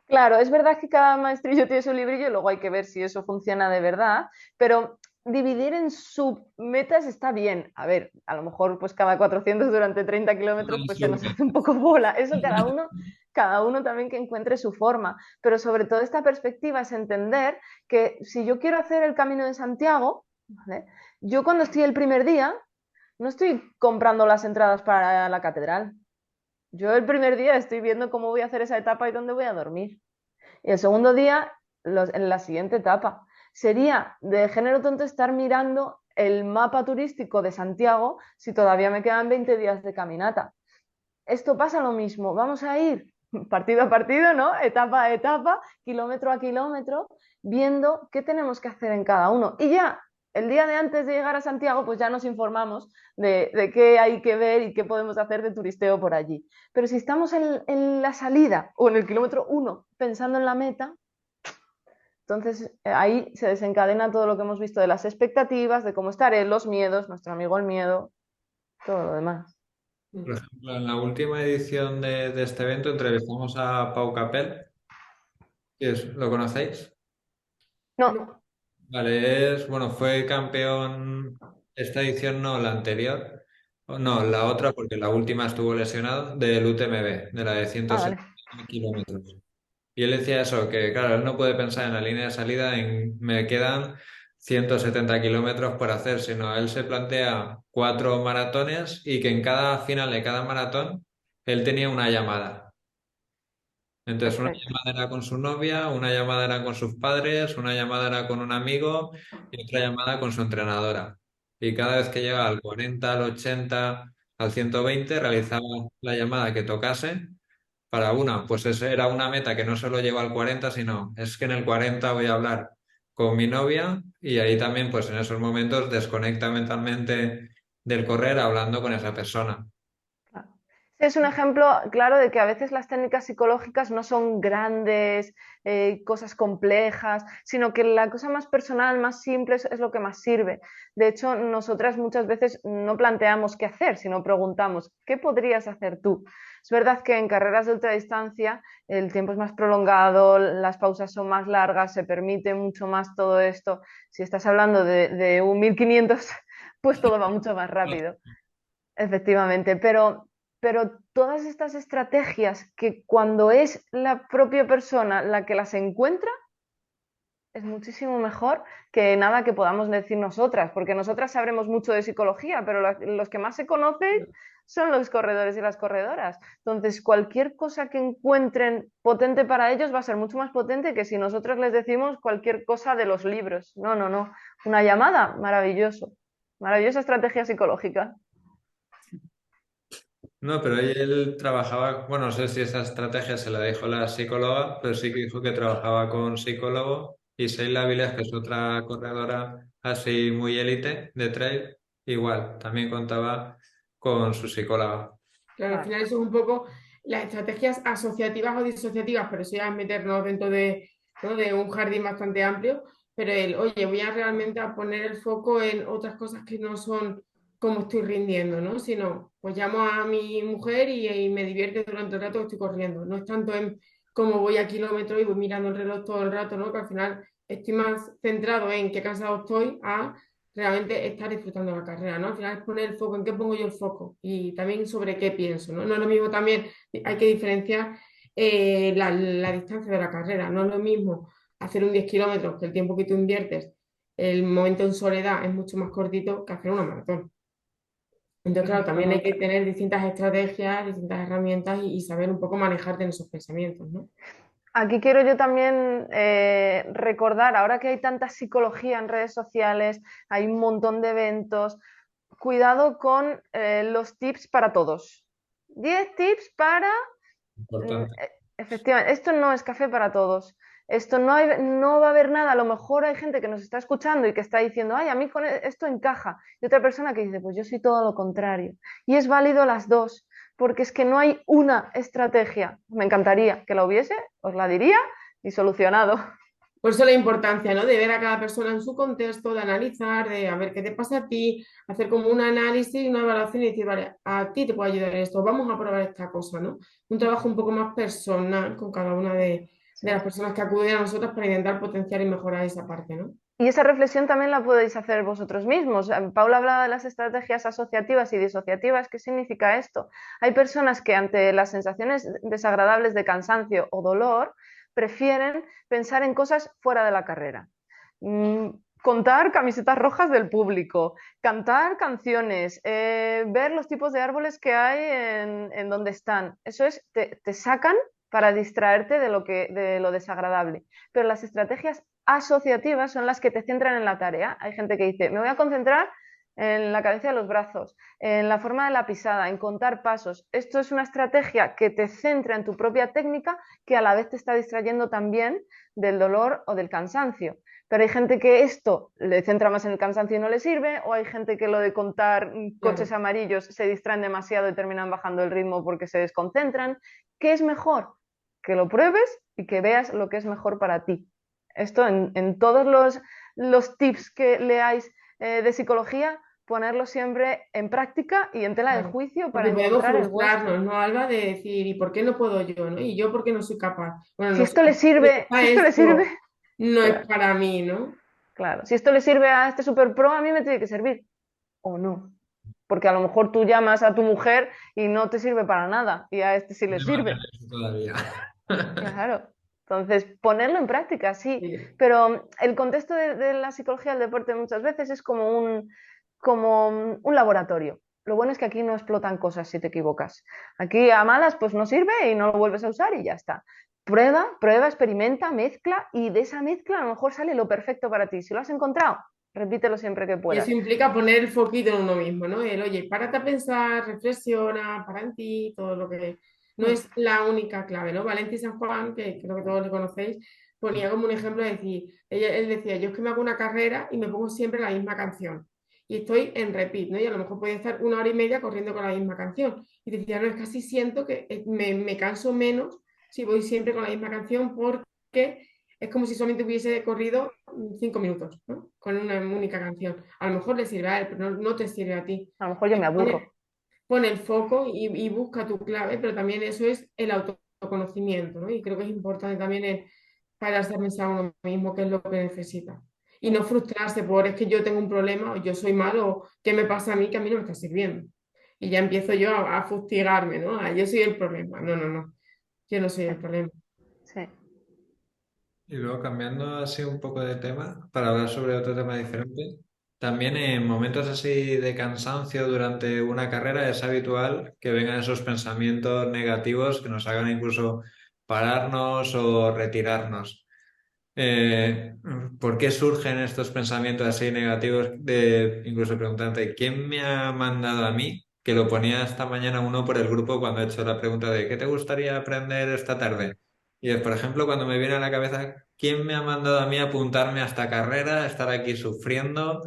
Claro, es verdad que cada maestrillo tiene su librillo y luego hay que ver si eso funciona de verdad, pero dividir en submetas está bien. A ver, a lo mejor pues cada 400 durante 30 kilómetros pues se nos hace un poco bola. Eso cada uno también que encuentre su forma. Pero sobre todo esta perspectiva es entender que si yo quiero hacer el Camino de Santiago, ¿vale? Yo cuando estoy el primer día no estoy comprando las entradas para la catedral. Yo el primer día estoy viendo cómo voy a hacer esa etapa y dónde voy a dormir. Y el segundo día, en la siguiente etapa. Sería de género tonto estar mirando el mapa turístico de Santiago si todavía me quedan 20 días de caminata. Esto pasa lo mismo. Vamos a ir partido a partido, ¿no? Etapa a etapa, kilómetro a kilómetro, viendo qué tenemos que hacer en cada uno. Y ya el día de antes de llegar a Santiago, pues ya nos informamos de qué hay que ver y qué podemos hacer de turisteo por allí. Pero si estamos en la salida o en el kilómetro uno pensando en la meta, entonces ahí se desencadena todo lo que hemos visto de las expectativas, de cómo estaré, los miedos, nuestro amigo el miedo, todo lo demás. Por ejemplo, en la última edición de este evento entrevistamos a Pau Capel, ¿lo conocéis? No, No, Vale, bueno, fue campeón esta edición, no la anterior, no, la otra, porque la última estuvo lesionado, del UTMB, de la de ah, 170 vale. kilómetros. Y él decía eso, que claro, él no puede pensar en la línea de salida en me quedan 170 kilómetros por hacer, sino él se plantea 4 maratones y que en cada final de cada maratón él tenía una llamada. Entonces, una Perfecto. llamada era con su novia, una llamada era con sus padres, una llamada era con un amigo y otra llamada con su entrenadora. Y cada vez que llegaba al 40, al 80, al 120, realizaba la llamada que tocase para una. Pues esa era una meta que no solo lleva al 40, sino es que en el 40 voy a hablar con mi novia y ahí también, pues en esos momentos, desconecta mentalmente del correr hablando con esa persona. Claro. Es un ejemplo claro de que a veces las técnicas psicológicas no son grandes, cosas complejas, sino que la cosa más personal, más simple es lo que más sirve. De hecho, nosotras muchas veces no planteamos qué hacer, sino preguntamos, ¿qué podrías hacer tú? Es verdad que en carreras de ultradistancia el tiempo es más prolongado, las pausas son más largas, se permite mucho más todo esto. Si estás hablando de un 1500, pues todo va mucho más rápido. Efectivamente, pero todas estas estrategias que cuando es la propia persona la que las encuentra, es muchísimo mejor que nada que podamos decir nosotras, porque nosotras sabremos mucho de psicología, pero los que más se conocen son los corredores y las corredoras. Entonces, cualquier cosa que encuentren potente para ellos va a ser mucho más potente que si nosotros les decimos cualquier cosa de los libros. No, no, no. Una llamada, maravilloso. Maravillosa estrategia psicológica. No, pero ahí él trabajaba, bueno, no sé si esa estrategia se la dijo la psicóloga, pero sí que dijo que trabajaba con psicólogo y Sheila Viles, que es otra corredora así muy élite de trail, igual, también contaba con su psicóloga. claro, al Claro. final eso es un poco las estrategias asociativas o disociativas, pero eso ya es meternos dentro de, ¿no? de un jardín bastante amplio, pero el, oye, voy a realmente a poner el foco en otras cosas que no son como estoy rindiendo, ¿no? Sino, pues llamo a mi mujer y me divierte durante el rato que estoy corriendo. No es tanto en cómo voy a kilómetros y voy mirando el reloj todo el rato, ¿no? Que al final estoy más centrado en qué cansado estoy a realmente estar disfrutando la carrera, ¿no? Al final es poner el foco, en qué pongo yo el foco y también sobre qué pienso, ¿no? No es lo mismo también, hay que diferenciar la distancia de la carrera, no es lo mismo hacer un 10 kilómetros, que el tiempo que tú inviertes, el momento en soledad es mucho más cortito que hacer una maratón. Entonces, claro, también hay que tener distintas estrategias, distintas herramientas y saber un poco manejarte en esos pensamientos, ¿no? Aquí quiero yo también recordar, ahora que hay tanta psicología en redes sociales, hay un montón de eventos, cuidado con los tips para todos. 10 tips para... Importante. efectivamente, esto no es café para todos. Esto no va a haber nada. A lo mejor hay gente que nos está escuchando y que está diciendo, ay, a mí con esto encaja. Y otra persona que dice, pues yo soy todo lo contrario. Y es válido las dos, porque es que no hay una estrategia. Me encantaría que la hubiese, os la diría y solucionado. Por eso la importancia, ¿no? De ver a cada persona en su contexto, de analizar, de a ver qué te pasa a ti, hacer como un análisis, una evaluación y decir, vale, a ti te puede ayudar esto, vamos a probar esta cosa, ¿no? Un trabajo un poco más personal con cada una de las personas que acuden a nosotros para intentar potenciar y mejorar esa parte, ¿no? Y esa reflexión también la podéis hacer vosotros mismos. Paula hablaba de las estrategias asociativas y disociativas. ¿Qué significa esto? Hay personas que ante las sensaciones desagradables de cansancio o dolor prefieren pensar en cosas fuera de la carrera. Mm, contar camisetas rojas del público, cantar canciones, ver los tipos de árboles que hay en donde están. Eso es, te sacan para distraerte de lo desagradable. Pero las estrategias asociativas son las que te centran en la tarea. Hay gente que dice, me voy a concentrar en la cadencia de los brazos, en la forma de la pisada, en contar pasos. Esto es una estrategia que te centra en tu propia técnica, que a la vez te está distrayendo también del dolor o del cansancio. Pero hay gente que esto le centra más en el cansancio y no le sirve, o hay gente que lo de contar coches Claro. amarillos se distraen demasiado y terminan bajando el ritmo porque se desconcentran. ¿Qué es mejor? Que lo pruebes y que veas lo que es mejor para ti. Esto en todos los tips que leáis de psicología, ponerlo siempre en práctica y en tela de Claro. juicio para Porque podemos encontrar el vuestro. frustrarnos, ¿no, Alba? De decir, ¿y por qué no puedo yo, no? ¿Y yo por qué no soy capaz? Bueno, Si no sé, esto le sirve, quizá si esto le sirve, esto no es claro, para mí, ¿no? claro. Si esto le sirve a este super pro, a mí me tiene que servir. O no. Porque a lo mejor tú llamas a tu mujer y no te sirve para nada, y a este sí le De más de sirve. eso todavía. Claro. Entonces, ponerlo en práctica, sí. Sí. Pero el contexto de la psicología del deporte muchas veces es como un laboratorio. Lo bueno es que aquí no explotan cosas si te equivocas. Aquí a malas pues no sirve y no lo vuelves a usar y ya está. Prueba, prueba, experimenta, mezcla y de esa mezcla a lo mejor sale lo perfecto para ti. Si lo has encontrado, repítelo siempre que Y eso puedas. implica poner el foquito en uno mismo, ¿no? El, oye, párate a pensar, reflexiona, para en ti, todo lo que... No Hmm, es la única clave, ¿no? Valentín San Juan, que creo que todos le conocéis, ponía como un ejemplo de decir, él decía, yo es que me hago una carrera y me pongo siempre la misma canción. Y estoy en repeat, ¿no? Y a lo mejor puede estar 1 hora y media corriendo con la misma canción. Y decía, no, es casi siento que me canso menos si voy siempre con la misma canción porque es como si solamente hubiese corrido 5 minutos, ¿no? Con una única canción. A lo mejor le sirve a él, pero no te sirve a ti. A lo mejor yo me aburro. Pone el foco y busca tu clave, pero también eso es el autoconocimiento, ¿no? Y creo que es importante también pararse a pensar uno mismo qué es lo que necesita. Y no Hmm. frustrarse por es que yo tengo un problema o yo soy malo o qué me pasa a mí que a mí no me está sirviendo. Y ya empiezo yo a fustigarme, ¿no? Yo soy el problema. No, no, no. Yo no soy Sí, el problema. sí. Y luego cambiando así un poco de tema, para hablar sobre otro tema diferente, también en momentos así de cansancio durante una carrera es habitual que vengan esos pensamientos negativos que nos hagan incluso pararnos o retirarnos. Eh, ¿Por qué surgen estos pensamientos así negativos de incluso preguntarte, ¿quién me ha mandado a mí? Que lo ponía esta mañana uno por el grupo cuando he hecho la pregunta de ¿qué te gustaría aprender esta tarde? Y es, por ejemplo, cuando me viene a la cabeza, ¿quién me ha mandado a mí a apuntarme a esta carrera, a estar aquí sufriendo?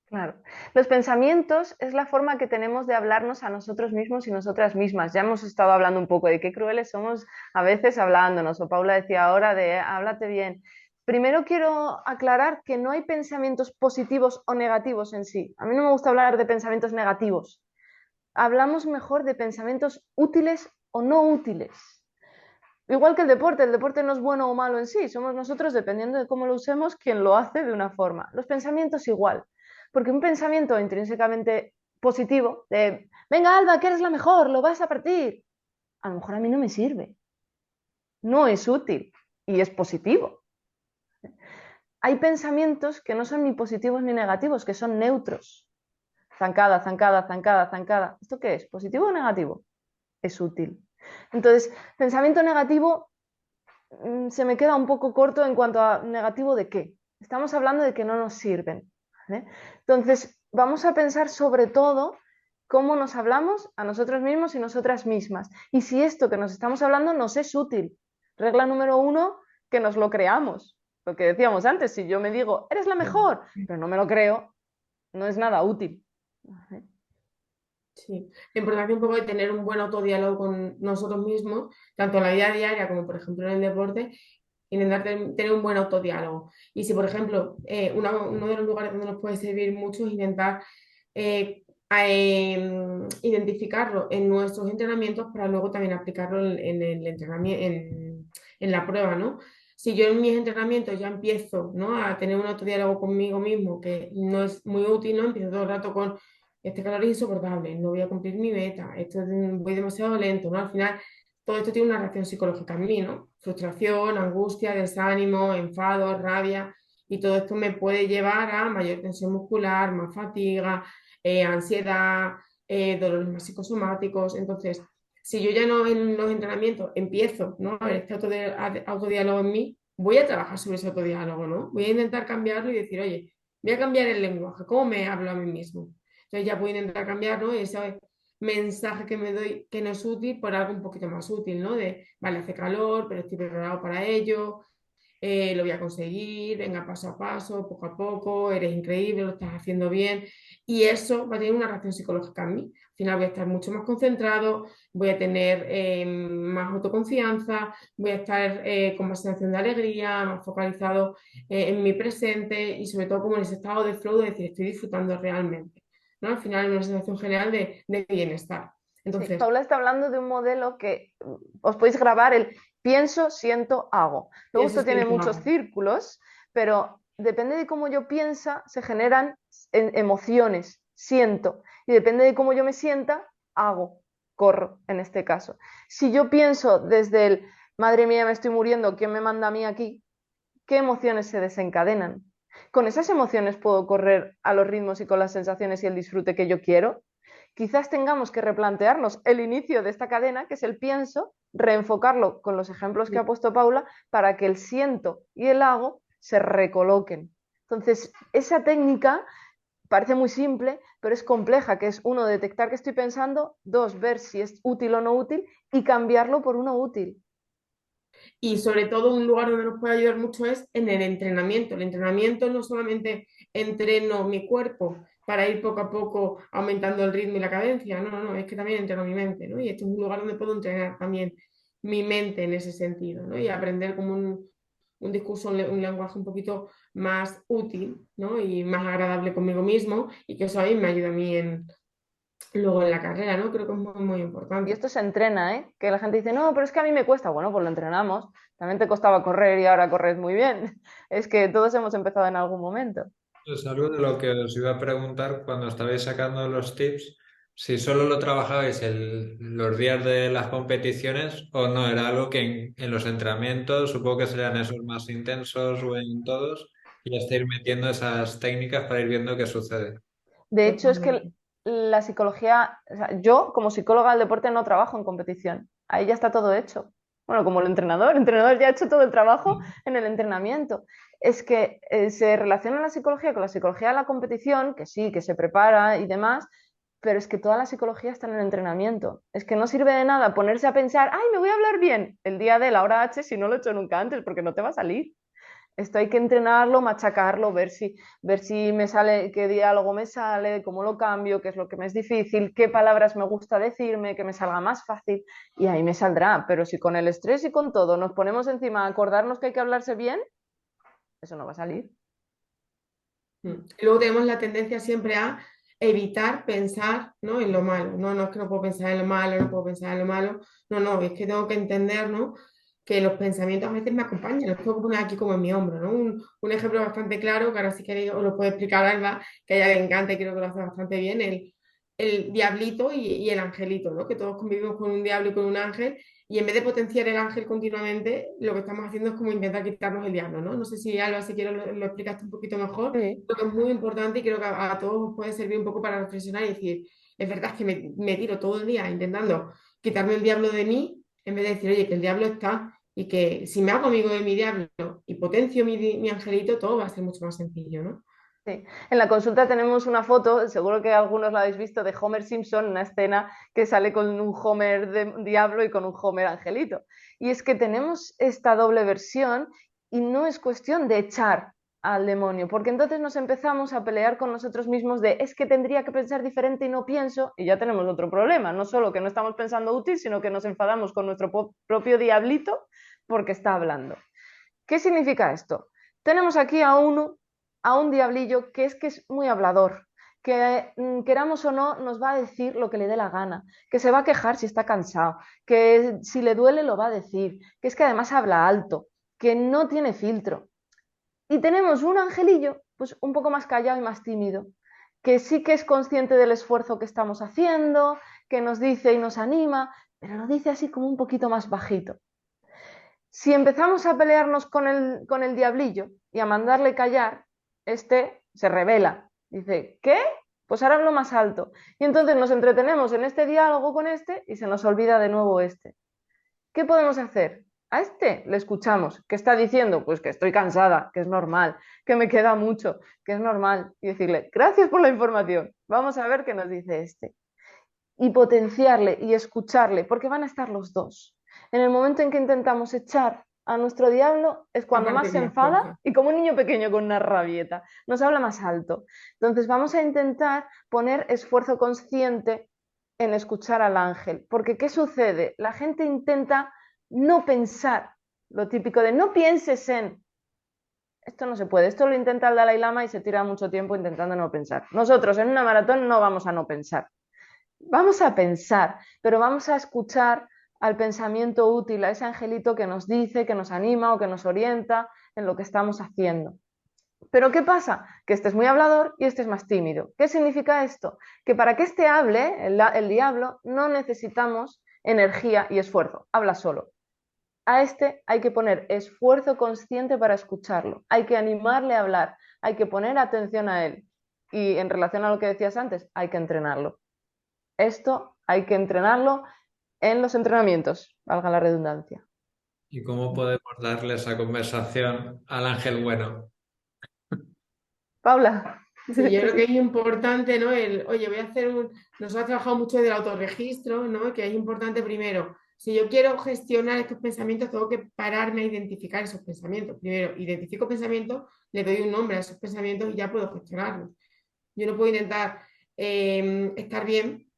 Claro. Los pensamientos es la forma que tenemos de hablarnos a nosotros mismos y nosotras mismas. Ya hemos estado hablando un poco de qué crueles somos a veces hablándonos, o Paula decía ahora de háblate bien. Primero quiero aclarar que no hay pensamientos positivos o negativos en sí. A mí no me gusta hablar de pensamientos negativos. Hablamos mejor de pensamientos útiles o no útiles. Igual que el deporte no es bueno o malo en sí, somos nosotros, dependiendo de cómo lo usemos, quien lo hace de una forma. Los pensamientos igual, porque un pensamiento intrínsecamente positivo, de, venga Alba, que eres la mejor, lo vas a partir, a lo mejor a mí no me sirve, no es útil y es positivo. Hay pensamientos que no son ni positivos ni negativos, que son neutros. zancada, zancada, zancada, zancada. ¿Esto qué es? ¿Positivo o negativo? Es útil. Entonces, pensamiento negativo se me queda un poco corto en cuanto a negativo de qué. Estamos hablando de que no nos sirven. ¿Vale? Entonces, vamos a pensar sobre todo cómo nos hablamos a nosotros mismos y nosotras mismas. Y si esto que nos estamos hablando nos es útil. Regla número 1, que nos lo creamos. Lo que decíamos antes, si yo me digo, eres la mejor, pero no me lo creo, no es nada útil. ¿Vale? Sí, la importancia un poco de tener un buen autodiálogo con nosotros mismos, tanto en la vida diaria como, por ejemplo, en el deporte, intentar tener un buen autodiálogo. Y si, por ejemplo, uno de los lugares donde nos puede servir mucho es intentar identificarlo en nuestros entrenamientos para luego también aplicarlo en el entrenamiento, en la prueba, ¿no? Si yo en mis entrenamientos ya empiezo, ¿no?, a tener un autodiálogo conmigo mismo que no es muy útil, ¿no? Empiezo todo el rato con este calor es insoportable, no voy a cumplir mi meta, voy demasiado lento, ¿no? Al final, todo esto tiene una reacción psicológica en mí, ¿no? Frustración, angustia, desánimo, enfado, rabia, y todo esto me puede llevar a mayor tensión muscular, más fatiga, ansiedad, dolores más psicosomáticos. Entonces, si yo ya no en los entrenamientos empiezo, ¿no?, a ver este autodiálogo en mí, voy a trabajar sobre ese autodiálogo, ¿no? Voy a intentar cambiarlo y decir, oye, voy a cambiar el lenguaje, ¿cómo me hablo a mí mismo? Entonces ya puedo intentar cambiar, ¿no?, ese mensaje que me doy que no es útil por algo un poquito más útil, ¿no? De, vale, hace calor, pero estoy preparado para ello, lo voy a conseguir, venga paso a paso, poco a poco, eres increíble, lo estás haciendo bien. Y eso va a tener una reacción psicológica en mí. Al final voy a estar mucho más concentrado, voy a tener más autoconfianza, voy a estar con más sensación de alegría, más focalizado en mi presente y sobre todo como en ese estado de flow de decir, estoy disfrutando realmente, ¿no? Al final una sensación general de bienestar. Sí, Entonces, Paula está hablando de un modelo que os podéis grabar el pienso, siento, hago. Luego pienso, esto tiene siento, muchos hago. círculos, pero depende de cómo yo piensa, se generan emociones, siento. Y depende de cómo yo me sienta, hago, corro en este caso. Si yo pienso desde el, madre mía, me estoy muriendo, ¿quién me manda a mí aquí? ¿Qué emociones se desencadenan? Con esas emociones puedo correr a los ritmos y con las sensaciones y el disfrute que yo quiero. Quizás tengamos que replantearnos el inicio de esta cadena, que es el pienso, reenfocarlo con los ejemplos que ha puesto Paula, para que el siento y el hago se recoloquen. Entonces, esa técnica parece muy simple, pero es compleja, que es uno, detectar que estoy pensando, dos, ver si es útil o no útil y cambiarlo por uno útil. Y sobre todo un lugar donde nos puede ayudar mucho es en el entrenamiento. El entrenamiento no solamente entreno mi cuerpo para ir poco a poco aumentando el ritmo y la cadencia, no, no, no, es que también entreno mi mente, ¿no? Y este es un lugar donde puedo entrenar también mi mente en ese sentido, ¿no? Y aprender como un discurso, un lenguaje un poquito más útil, ¿no? Y más agradable conmigo mismo y que eso ahí me ayuda a mí luego en la carrera, ¿no? Creo que es muy, muy Y importante. esto se entrena, ¿eh? Que la gente dice, no, pero es que a mí me cuesta. Bueno, pues lo entrenamos. También te costaba correr y ahora corres muy bien. Es que todos hemos empezado en algún momento. Es algo de lo que os iba a preguntar cuando estabais sacando los tips, si solo lo trabajabais los días de las competiciones o no, era algo que en los entrenamientos, supongo que serían esos más intensos o en todos, y hasta ir metiendo esas técnicas para ir viendo qué sucede. De hecho, es que Totalmente. la psicología, o sea, yo como psicóloga del deporte no trabajo en competición. Ahí ya está todo hecho. Bueno, como el entrenador ya ha hecho todo el trabajo en el entrenamiento. Es que se relaciona la psicología con la psicología de la competición, que sí, que se prepara y demás, pero es que toda la psicología está en el entrenamiento. Es que no sirve de nada ponerse a pensar, ay, me voy a hablar bien el día de la hora H si no lo he hecho nunca antes, porque no te va a salir. Esto hay que entrenarlo, machacarlo, ver si me sale, qué diálogo me sale, cómo lo cambio, qué es lo que me es difícil, qué palabras me gusta decirme, que me salga más fácil y ahí me saldrá. Pero si con el estrés y con todo nos ponemos encima a acordarnos que hay que hablarse bien, eso no va a salir. Y luego tenemos la tendencia siempre a evitar pensar, ¿no?, en lo malo. No, no es que no puedo pensar en lo malo, no puedo pensar en lo malo. No, no, es que tengo que entender, ¿no?, que los pensamientos a veces me acompañan. Los tengo que poner aquí como en mi hombro, ¿no? Un ejemplo bastante claro, que ahora si queréis os lo puedo explicar Alba, que a ella le encanta y creo que lo hace bastante bien. el diablito y el angelito, ¿no? Que todos convivimos con un diablo y con un ángel, y en vez de potenciar el ángel continuamente, lo que estamos haciendo es como intentar quitarnos el diablo, ¿no? No sé si Alba, si quieres lo explicaste un poquito mejor, Sí. creo que es muy importante y creo que a todos os puede servir un poco para reflexionar y decir, es verdad que me tiro todo el día intentando quitarme el diablo de mí, en vez de decir, oye, que el diablo está y que si me hago amigo de mi diablo y potencio mi angelito, todo va a ser mucho más sencillo, ¿no? Sí. En la consulta tenemos una foto, seguro que algunos la habéis visto, de Homer Simpson, una escena que sale con un Homer de diablo y con un Homer angelito. Y es que tenemos esta doble versión y no es cuestión de echar al demonio, porque entonces nos empezamos a pelear con nosotros mismos de es que tendría que pensar diferente y no pienso, y ya tenemos otro problema, no solo que no estamos pensando útil, sino que nos enfadamos con nuestro propio diablito porque está hablando. ¿Qué significa esto? Tenemos aquí a un diablillo que es muy hablador, que queramos o no nos va a decir lo que le dé la gana, que se va a quejar si está cansado, que si le duele lo va a decir, que es que además habla alto, que no tiene filtro. Y tenemos un angelillo, pues un poco más callado y más tímido, que sí que es consciente del esfuerzo que estamos haciendo, que nos dice y nos anima, pero lo dice así como un poquito más bajito. Si empezamos a pelearnos con el diablillo y a mandarle callar, este se revela. Dice, ¿qué? Pues ahora hablo más alto. Y entonces nos entretenemos en este diálogo con este y se nos olvida de nuevo este. ¿Qué podemos hacer? A este le escuchamos. ¿Qué está diciendo? Pues que estoy cansada, que es normal, que me queda mucho, que es normal. Y decirle, gracias por la información. Vamos a ver qué nos dice este y potenciarle y escucharle, porque van a estar los dos. En el momento en que intentamos echar a nuestro diablo es La cuando más parte se más enfada floja. y como un niño pequeño con una rabieta, nos habla más alto. Entonces vamos a intentar poner esfuerzo consciente en escuchar al ángel, porque ¿qué sucede? La gente intenta no pensar, lo típico de no pienses en, esto no se puede, esto lo intenta el Dalai Lama y se tira mucho tiempo intentando no pensar. Nosotros en una maratón no vamos a no pensar, vamos a pensar, pero vamos a escuchar al pensamiento útil, a ese angelito que nos dice, que nos anima o que nos orienta en lo que estamos haciendo. Pero ¿qué pasa? Que este es muy hablador y este es más tímido. ¿Qué significa esto? Que para que este hable, el diablo, no necesitamos energía y esfuerzo, habla solo. A este hay que poner esfuerzo consciente para escucharlo, hay que animarle a hablar, hay que poner atención a él. Y en relación a lo que decías antes, hay que entrenarlo. Esto hay que entrenarlo en los entrenamientos, valga la redundancia. ¿Y cómo podemos darle esa conversación al ángel bueno? Paula, Sí, yo creo que es importante, ¿no? Oye, voy a hacer nos ha trabajado mucho del autorregistro, ¿no? Que es importante primero, si yo quiero gestionar estos pensamientos, tengo que pararme a identificar esos pensamientos. Primero, identifico pensamientos, le doy un nombre a esos pensamientos y ya puedo gestionarlos. Yo no puedo intentar estar bien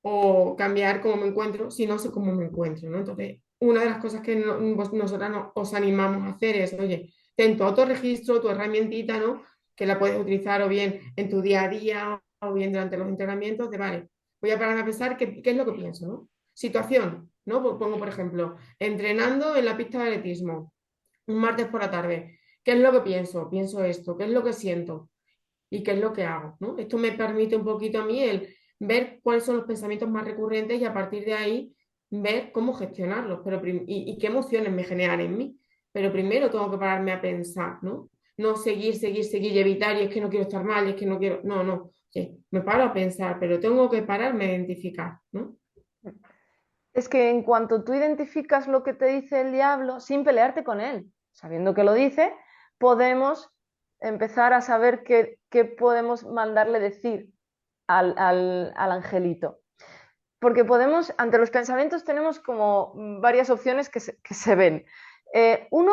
o cambiar cómo me encuentro si no sé cómo me encuentro, ¿no? Entonces, una de las cosas que nosotras os animamos a hacer es, oye, ten tu autorregistro, tu herramientita, ¿no? Que la puedes utilizar o bien en tu día a día o bien durante los entrenamientos, de, vale, voy a pararme a pensar qué es lo que pienso, ¿no? Situación, ¿no? Pongo, por ejemplo, entrenando en la pista de atletismo, un martes por la tarde. ¿Qué es lo que pienso? Pienso esto. ¿Qué es lo que siento? ¿Y qué es lo que hago? ¿No? Esto me permite un poquito a mí el ver cuáles son los pensamientos más recurrentes y a partir de ahí ver cómo gestionarlos y qué emociones me generan en mí. Pero primero tengo que pararme a pensar, ¿no? No seguir y evitar y es que no quiero estar mal, y es que no quiero, no, no. Sí, me paro a pensar, pero tengo que pararme a identificar, ¿no? es que en cuanto tú identificas lo que te dice el diablo, sin pelearte con él, sabiendo que lo dice, podemos empezar a saber qué podemos mandarle decir al angelito. Porque podemos, ante los pensamientos tenemos como varias opciones que se ven. Uno,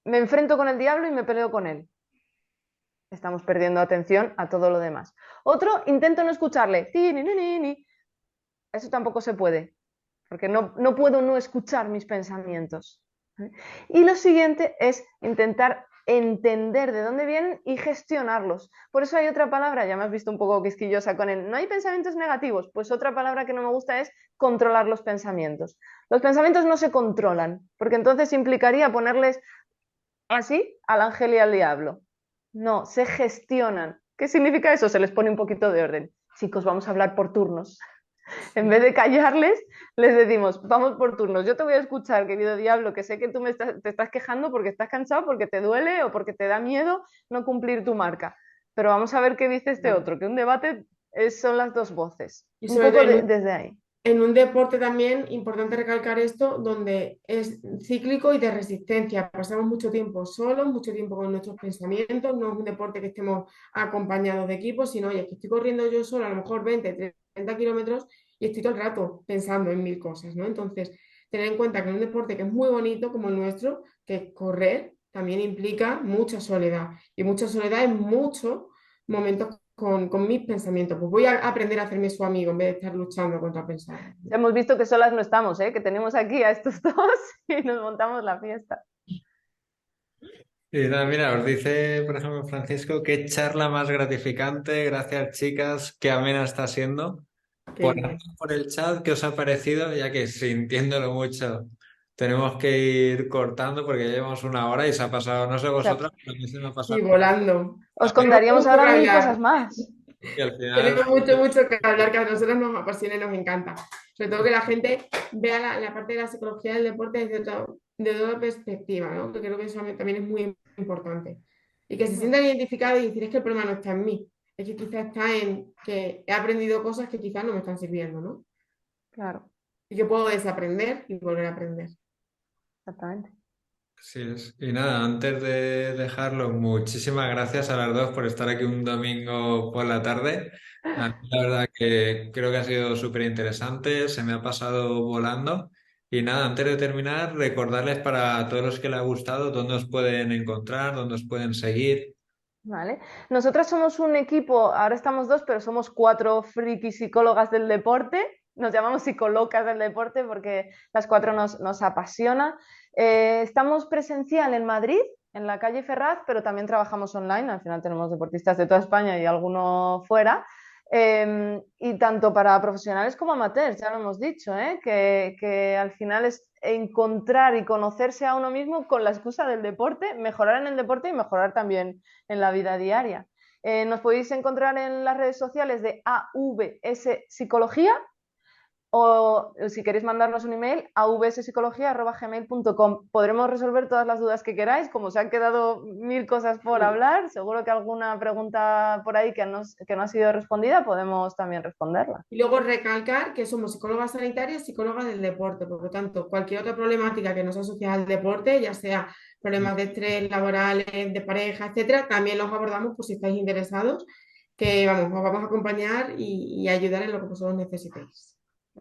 me enfrento con el diablo y me peleo con él. Estamos perdiendo atención a todo lo demás. Otro, intento no escucharle. Eso tampoco se puede, porque no puedo no escuchar mis pensamientos. Y lo siguiente es intentar entender de dónde vienen y gestionarlos. Por eso hay otra palabra, ya me has visto un poco quisquillosa con él, no hay pensamientos negativos, pues otra palabra que no me gusta es controlar los pensamientos. Los pensamientos no se controlan, porque entonces implicaría ponerles así al ángel y al diablo. No, se gestionan. ¿Qué significa eso? Se les pone un poquito de orden. chicos, vamos a hablar por turnos. En vez de callarles, les decimos, vamos por turnos. Yo te voy a escuchar, querido diablo, que sé que tú te estás quejando porque estás cansado, porque te duele o porque te da miedo no cumplir tu marca. Pero vamos a ver qué dice este Claro. otro, que un debate son las dos voces. Y Un sobre todo poco desde ahí. en un deporte también, importante recalcar esto, donde es cíclico y de resistencia. Pasamos mucho tiempo solos, mucho tiempo con nuestros pensamientos. No es un deporte que estemos acompañados de equipos, sino, oye, que estoy corriendo yo solo a lo mejor 20, 30 kilómetros y estoy todo el rato pensando en mil cosas, ¿no? Entonces, tener en cuenta que en un deporte que es muy bonito como el nuestro, que correr también implica mucha soledad. Y mucha soledad en muchos momentos con mis pensamientos. Pues voy a aprender a hacerme su amigo en vez de estar luchando contra pensar. Ya hemos visto que solas no estamos, ¿eh? Que tenemos aquí a estos dos y nos montamos la fiesta. Y nada, mira, os dice, por ejemplo, Francisco, qué charla más gratificante, gracias chicas, qué amena está siendo. Qué Por, bien. por el chat, ¿qué os ha parecido? Ya que sintiéndolo mucho, tenemos que ir cortando porque ya llevamos una hora y se ha pasado, no sé O sea, vosotras, pero a mí se me ha Sí, pasado. volando. os Tenemos contaríamos mucho que ahora mil cosas hablar. más. Y al final, Tenemos mucho, mucho que hablar, que a nosotros nos apasiona y nos encanta. Sobre todo que la gente vea la parte de la psicología del deporte desde otra perspectiva, ¿no? Que creo que eso también es muy importante. Y que se sientan identificados y decir, es que el problema no está en mí, es que quizás está en que he aprendido cosas que quizás no me están sirviendo, ¿no? Claro, Y que puedo desaprender y volver a aprender. exactamente. así es. Y nada, antes de dejarlo, muchísimas gracias a las dos por estar aquí un domingo por la tarde. A mí la verdad que creo que ha sido súper interesante, se me ha pasado volando. Y nada, antes de terminar, recordarles para todos los que les ha gustado dónde os pueden encontrar, dónde os pueden seguir. Vale. Nosotras somos un equipo, ahora estamos dos, pero somos cuatro friki psicólogas del deporte. Nos llamamos psicolocas del deporte porque las cuatro nos apasiona. Estamos presencial en Madrid, en la calle Ferraz, pero también trabajamos online. Al final tenemos deportistas de toda España y alguno fuera. Y tanto para profesionales como amateurs, ya lo hemos dicho, ¿eh? Que al final es encontrar y conocerse a uno mismo con la excusa del deporte, mejorar en el deporte y mejorar también en la vida diaria. Nos podéis encontrar en las redes sociales de AVS Psicología o si queréis mandarnos un email a vspsicología@gmail.com. Podremos resolver todas las dudas que queráis, como se han quedado mil cosas por Sí. hablar, seguro que alguna pregunta por ahí que no ha sido respondida podemos también responderla. Y luego recalcar que somos psicólogas sanitarias, psicólogas del deporte. Por lo tanto, cualquier otra problemática que no se asocie al deporte, ya sea problemas de estrés laborales, de pareja, etcétera, también los abordamos por si estáis interesados, que vamos, os vamos a acompañar y ayudar en lo que vosotros necesitéis.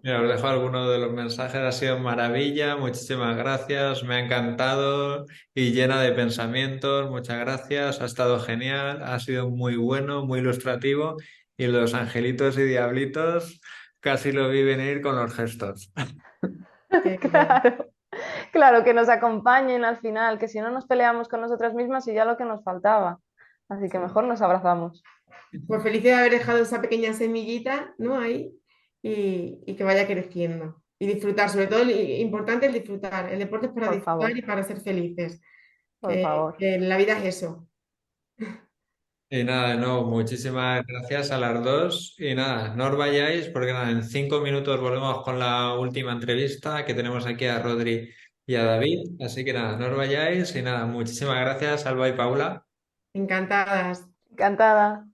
Mira, os dejo algunos de los mensajes, ha sido maravilla, muchísimas gracias, me ha encantado y llena de pensamientos, muchas gracias, ha estado genial, ha sido muy bueno, muy ilustrativo y los angelitos y diablitos casi lo vi venir con los gestos. Qué bien. Claro, claro, que nos acompañen al final, que si no nos peleamos con nosotras mismas y ya lo que nos faltaba. Así que Sí. mejor nos abrazamos. Pues feliz de haber dejado esa pequeña semillita, ¿no? Ahí y que vaya creciendo. Y disfrutar, sobre todo importante el disfrutar. El deporte es para Por disfrutar favor, y para ser felices. por favor. Que la vida es eso. Y nada, de nuevo, muchísimas gracias a las dos y nada, no os vayáis porque nada, en 5 minutos volvemos con la última entrevista que tenemos aquí a Rodri y a David, así que nada, no os vayáis y nada, muchísimas gracias, Alba y Paula. Encantadas. Encantada.